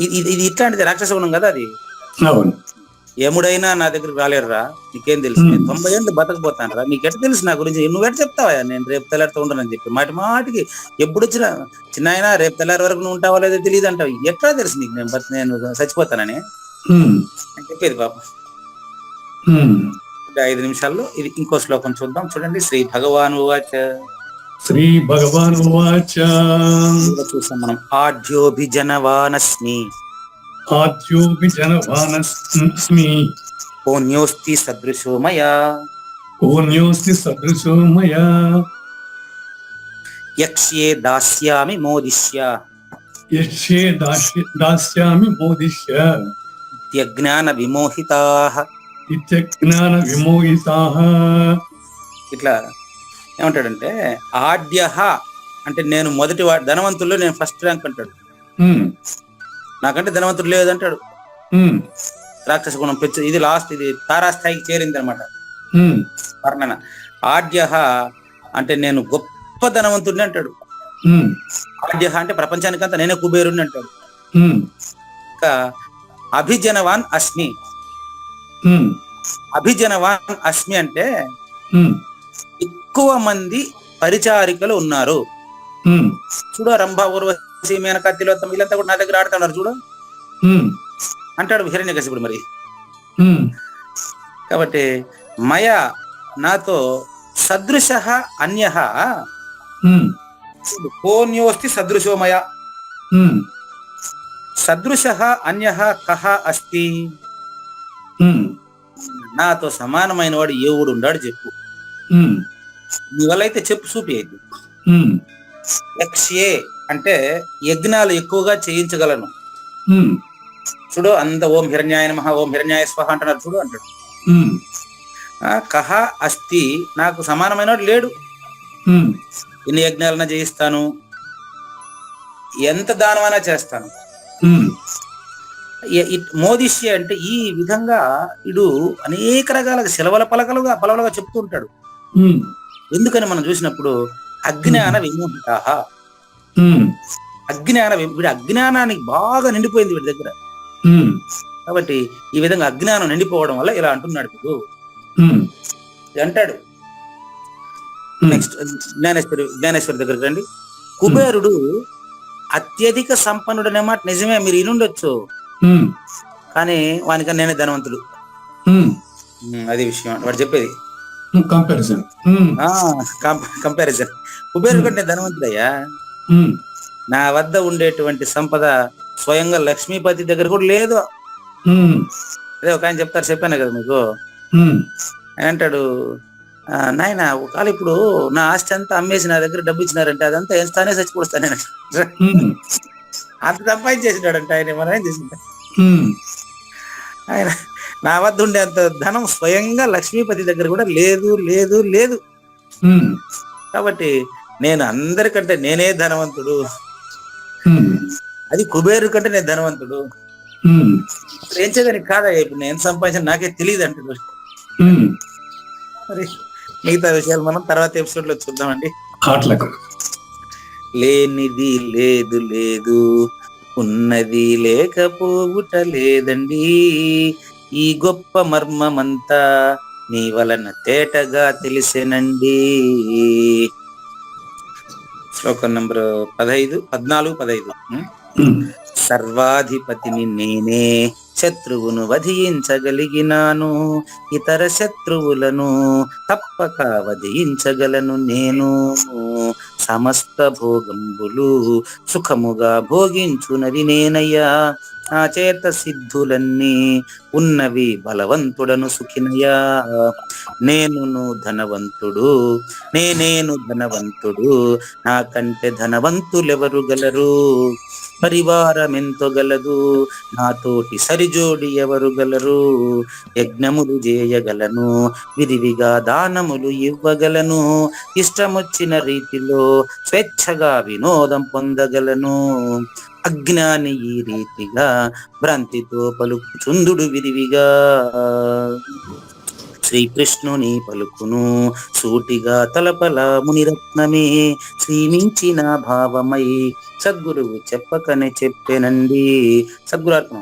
ఇది ఇట్లాంటిది రాక్షస గుణం కదా అది. యముడైనా నా దగ్గరికి రాలేరురా, నీకేం తెలుసు, నేను 90 ఏళ్ళు బతకపోతాను రా, నీకెట్ట తెలుసు నా గురించి, నువ్వెట్ట చెప్తావా నేను రేపు తెల్లారితో ఉండనని చెప్పి మాటికి ఎప్పుడు వచ్చినా చిన్న అయినా రేపు తెల్లారి వరకు నువ్వు ఉంటావా లేదో తెలియదు అంటావు. ఎట్లా తెలుసు నీకు నేను చచ్చిపోతానని చెప్పేది పాప. 5 నిమిషాల్లో ఇది ఇంకో శ్లోకం చూద్దాం. చూడండి, శ్రీ భగవాను వాచ. శ్రీ భగవాను వాచ. చూసాం మనం, ఆద్యోభిజనవానస్మి ఆద్యోభిజనవానస్మి పుణ్యోస్తి సదృశో మయా పుణ్యోస్తి సదృశో మయా యక్ష్యే దాస్యామి మోదిష్య యక్ష్యే దాస్యామి మోదిష్య జ్ఞాన విమోహితాః ఇత్యజ్ఞాన విమోహితాః. ఇట్లా ఏమంటాడంటే, ఆద్యః అంటే నేను మొదటి ధనవంతుల్లో నేను ఫస్ట్ ర్యాంక్ అంటాడు. నాకంటే ధనవంతుడు లేదంటాడు. రాక్షస గుణం పెంచు, ఇది లాస్ట్, ఇది తారాస్థాయికి చేరింది అనమాట వర్ణన. ఆద్యః అంటే నేను గొప్ప ధనవంతుడిని అంటాడు. ఆద్యః అంటే ప్రపంచానికంతా నేనే కుబేరుని అంటాడు. ఇంకా అభిజనవాన్ అస్మి. అభిజనవాన్ అస్మి అంటే ఎక్కువ మంది పరిచారికలు ఉన్నారు. చూడు, రంభ, ఊర్వశి, మేనక, తిలోత్తమ వీళ్ళంతా కూడా నా దగ్గర ఆడుతున్నారు చూడు అంటాడు హిరణ్యకశిపుడు. మరి కాబట్టి మయ నాతో సదృశ అన్యః కోన్యోస్తి సదృశో మయ సదృశ అన్యః కః అస్తి. నాతో సమానమైన వాడు ఎవడు ఉన్నాడు చెప్పు, నీ వల్ల అయితే చెప్పు, చూపి అయితే. యక్ష్యే అంటే యజ్ఞాలు ఎక్కువగా చేయించగలను. చూడు, అంత ఓం హిరణ్యాయ నమః, ఓం హిరణ్యాయ స్వహ అంటున్నారు చూడు అంటాడు. కహ అస్తి, నాకు సమానమైన వాడు లేడు. ఎన్ని యజ్ఞాలన్నా చేయిస్తాను, ఎంత దానమైనా చేస్తాను. మోదిష్య అంటే ఈ విధంగా ఇడు అనేక రకాల సెలవుల పలవలుగా చెప్తూ ఉంటాడు. ఎందుకని మనం చూసినప్పుడు అజ్ఞాన విమోహితాః, వీడి అజ్ఞానానికి బాగా నిండిపోయింది వీడి దగ్గర. కాబట్టి ఈ విధంగా అజ్ఞానం నిండిపోవడం వల్ల ఇలా అంటున్నాడు ఇప్పుడు అంటాడు. నెక్స్ట్ జ్ఞానేశ్వరి దగ్గరికి రండి. కుబేరుడు అత్యధిక సంపన్నుడు అనే మాట నిజమే, మీరు ఇనుండొచ్చు, కానీ వానికన్నా నేనే ధనవంతుడు. అది విషయం వాడు చెప్పేది. కంపారిజన్. కుబేరుడు కంటే ధనవంతుడయ్యా. నా వద్ద ఉండేటువంటి సంపద స్వయంగా లక్ష్మీపతి దగ్గర కూడా లేదు. అదే ఒక ఆయన చెప్పాను కదా మీకు. ఆయన అంటాడు, నాయన ఒకవేళ ఇప్పుడు నా ఆస్తి అంతా అమ్మేసి నా దగ్గర డబ్బు ఇచ్చినారంటే అదంతా ఎంతానే చచ్చిపోస్తాను అంత సంపాదించేసినాడంట ఆయన. మనం ఏం చేసింది, ఆయన నా వద్ద ఉండే అంత ధనం స్వయంగా లక్ష్మీపతి దగ్గర కూడా లేదు లేదు లేదు. కాబట్టి నేను అందరికంటే నేనే ధనవంతుడు, అది కుబేరు కంటే నేను ధనవంతుడు. ఏం చేయడానికి కాదా, ఇప్పుడు నేను సంపాదించిన నాకే తెలియదు అంటాడు. మరి మిగతా విషయాలు మనం తర్వాత ఎపిసోడ్ లో చూద్దామండి. లేనిది లేదు లేదు, ఉన్నది లేకపోవుట లేదండి, ఈ గొప్ప మర్మమంతా నీ వలన తేటగా తెలిసేనండి. శ్లోకం నంబర్ 14-15. సర్వాధిపతిని నేనే, శత్రువును వధించగలిగినాను, ఇతర శత్రువులను తప్పక వధించగలను నేను, సమస్త భోగంబులు సుఖముగా భోగించునది నేనయ్యా, నా చేత సిద్ధులన్నీ ఉన్నవి బలవంతుడను సుఖినయ్యా, నేను ధనవంతుడు, నేనేను ధనవంతుడు, నాకంటే ధనవంతులెవరు గలరు, పరివారం ఎంతో గలదు, నాతోటి సరిజోడి ఎవరు గలరు, యజ్ఞములు చేయగలను, విరివిగా దానములు ఇవ్వగలను, ఇష్టమొచ్చిన రీతిలో స్వేచ్ఛగా వినోదం పొందగలను, అజ్ఞాని ఈ రీతిగా భ్రాంతితో పలుకుచుందుడు విరివిగా. శ్రీకృష్ణుని పలుకును సూటిగా తలపల మునిరత్నమే శ్రీమించిన భావమై సద్గురువు చెప్పకనే చెప్పెనండి. సద్గురాత్మ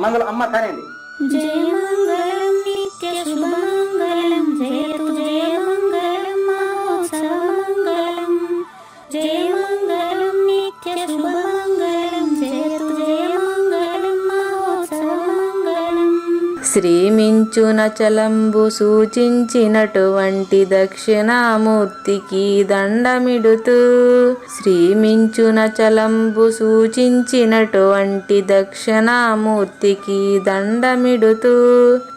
మంగళం అమ్మ కానండి. జయమంగళం నిత్య శుభమంగళం జయతు జయమంగళం మహోత్సవమంగళం. జయమంగళం నిత్య శుభమంగళం జయతు జయమంగళం మహోత్సవమంగళం. శ్రీమించునచలంబు సూచించినటువంటి దక్షిణామూర్తికి దండమిడుతూ, శ్రీమించునచలంబు సూచించినటువంటి దక్షిణామూర్తికి దండమిడుతూ,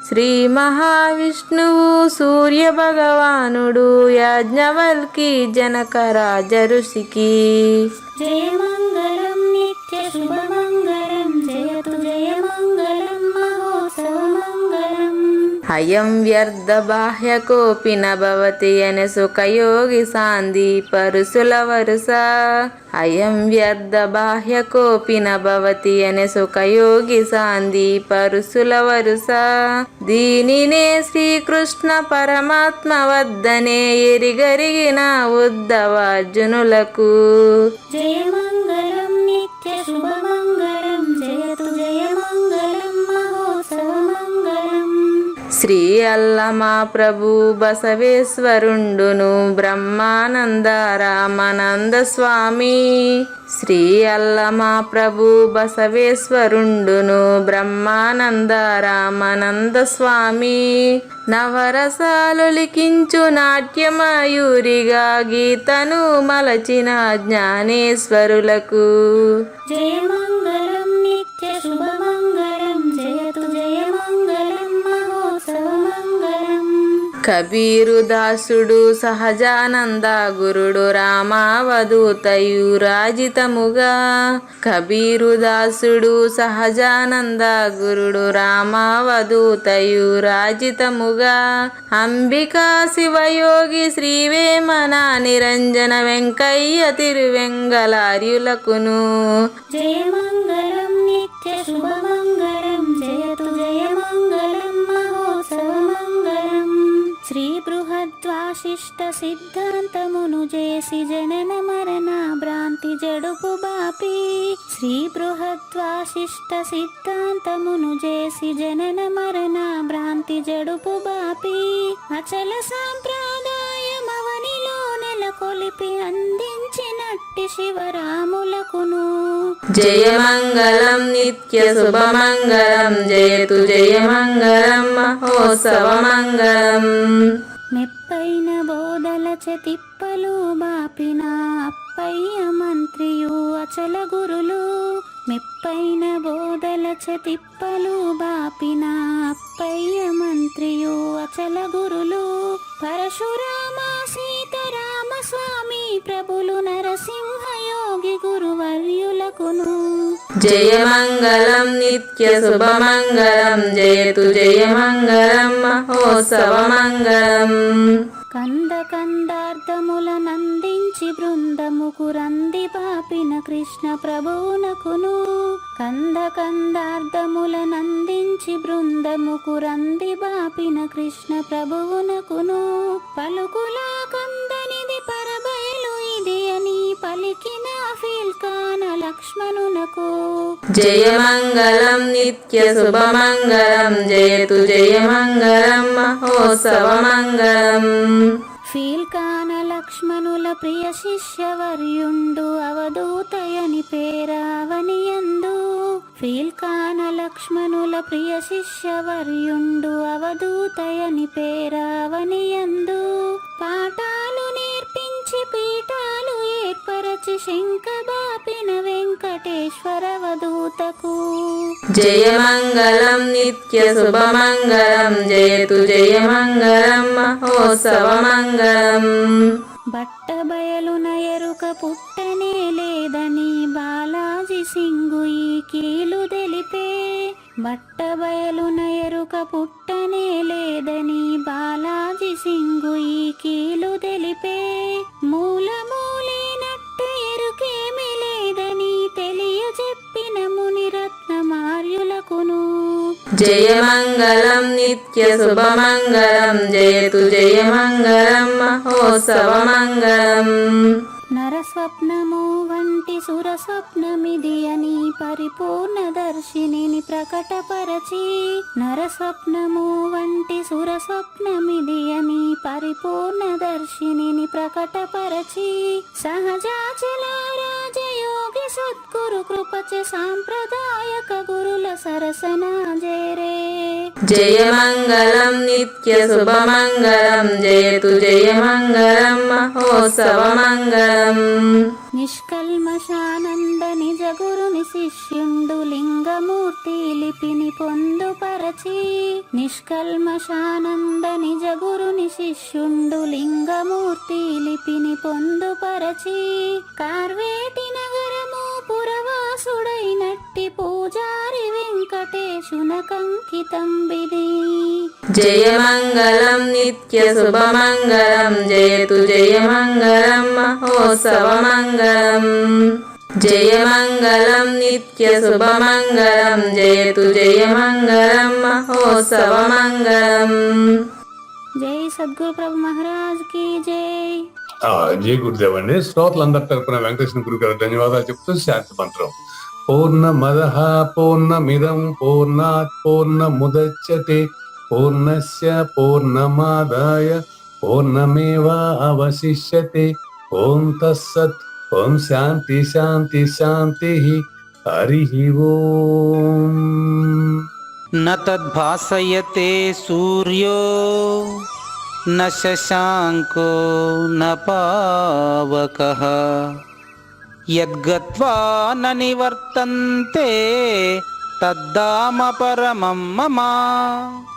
శ్రీ మహావిష్ణువు సూర్య భగవానుడు యాజ్ఞవల్కి జనక రాజ ఋషికి. జయమంగళం నిత్య శుభమంగళం జయతు జయమంగళం మహోత్సవమంగళం. అయం వ్యర్థ బాహ్యకోపి నభవతి అనే సుఖయోగి సాంది పరుసుల వరుస. అయం వ్యర్థ బాహ్యకోపి నభవతి అనే సుఖయోగి సాంది పరుసుల వరుస. దీనినే శ్రీకృష్ణ పరమాత్మ వద్దనే ఎరిగరిగిన ఉద్ధవార్జునులకు. జయమంగళం నిత్య శుభమంగళం జయతు జయమంగళం మహోత్సవమంగళం. శ్రీ అల్లమా ప్రభు బసవేశ్వరుండును బ్రహ్మానంద రామానంద స్వామి. శ్రీ అల్లమా ప్రభు బసవేశ్వరుండును బ్రహ్మానంద రామానంద స్వామి. నవరసాలు లిఖించు నాట్యమయూరిగా గీతను మలచిన జ్ఞానేశ్వరులకు. జయమంగళం నిత్య శుభమంగళం జయతు జయమంగళం మహోత్సవమంగళం. కబీరు దాసుడు సహజానంద గురుడు రామావధూతయు రాజితముగా. కబీరు దాసుడు సహజానంద గురుడు రామావధూతయు రాజితముగా. అంబికా శివయోగి శ్రీవేమన నిరంజన వెంకయ్య తిరువెంగళార్యులకును. జయమంగళం నిత్య శుభమంగళం జయతు జయమంగళం మహోత్సవమంగళం. శ్రీ బృహద్వాసిష్ట సిద్ధాంతమును చేసి జనన మరణ భ్రాంతి జడుపు బాపి. శ్రీ బృహద్వాసిష్ట సిద్ధాంతమును చేసి జనన మరణ భ్రాంతి జడుపు బాపి. అచల సాంప్రదాయమవనిలో నెలకొలిపి అందించినట్టి శివరాములకును. జయమంగళం నిత్య శుభమంగళం జయతు జయమంగళం మహోత్సవమంగళం. మెప్పైన బోధల తిప్పలు బాపిన అప్పయ్య మంత్రియు అచల గురులు. మెప్పైన బోధల తిప్పలు బాపిన అప్పయ్య మంత్రియు అచల గురులు. పరశురామ సీతారామ స్వామి ప్రభులు నరసింహయోగి గురువర్యులకును. జయమంగళం నిత్య శుభమంగళం జయతు జయమంగళం మహోత్సవమంగళం. కంద కందార్థముల నందించి బృందముకు రంది పాపిన కృష్ణ ప్రభువునకును. కంద కందార్థముల నందించి బృందముకు రంది బాపిన కృష్ణ ప్రభువునకును. పలుకులా కందనిది పరబయలు ఇది అని పలికిన ఫీల్కాన లక్ష్మణునకు. జయమంగళం నిత్య శుభమంగళం జయతు జయమంగళం మహోత్సవమంగళం. ఫీల్కాన లక్ష్మణుల ప్రియ శిష్యవర్యుండు అవధూతయని పేరావనియందు. ఫీల్కాన లక్ష్మణుల ప్రియ శిష్యవర్యుండు అవధూతయని పేరావనియందు. పాఠాలు నేర్పించి పీఠాలు ఏర్పరచి శంఖబాపిన వెంకటేశ్వర అవధూతకు. జయమంగళం నిత్య శుభమంగళం జయతు జయమంగళం మహోత్సవమంగళం. బట్టబయలున ఎరుక పుట్టనే లేదని బాలాజీ సింగు ఈ కీలు తెలిపే. బట్టబయలున ఎరుక పుట్టనే లేదని బాలాజీ సింగు ఈ కీలు తెలిపే. మూలమూలేనట్టు ఎరుకేమి లేదని తెలియజెప్పే జయమంగళం నిత్య శుభమంగళం జయతు జయమంగళం మహోత్సవమంగళం. నరస్వప్నము వంటి సురస్వప్నమిది అని పరిపూర్ణ దర్శినిని ప్రకటపరచి, నరస్వప్నము వంటి సురస్వప్నమిది అని పరిపూర్ణ దర్శినిని ప్రకటపరచి, సహజాచల రాజయోగి సద్గురు కృపచ సాంప్రదాయక గురుల సరసన జేరే. జయమంగళం నిత్య శుభమంగళం జయతు జయమంగళం మహోత్సవమంగళం. నిష్కల్మషానంద నిజ గురుని శిష్యుండు లింగమూర్తి లిపిని పొందుపరచి, నిష్కల్మషానంద నిజ గురుని శిష్యుండు లింగమూర్తి లిపిని పొందుపరచి, కార్వేటి నగరము పురవాసుడైనట్టి పూజారి వెంకటేశునకంకితం బిది. జయమంగళం నిత్య శుభమంగళం జయతు జయమంగళం మహోత్సవమంగళం. జయమంగళం నిత్య శుభమంగళం జయతు జయమంగళం మహోత్సవమంగళం. జై సద్గురు ప్రభు మహారాజ్ కి జై. జై గురుదేవ్ అండి. శ్రోతలందరి తరపున వెంకటేశ్వర గురు గారు ధన్యవాదాలు చెప్తూ శాంతి మంత్రం. పూర్ణమదః పూర్ణమిదం పూర్ణాత్ పూర్ణముదచ్యతే పూర్ణస్య పూర్ణమాదాయ పూర్ణమేవావశిష్యతే. ఓం తత్సత్. ఓం శాంతి శాంతి శాంతి. హరి ఓం. న తద్భాసయతే సూర్యో న శశాంకో న పావకః యద్గత్వా న నివర్తంతే తద్ధామ పరమం మమ.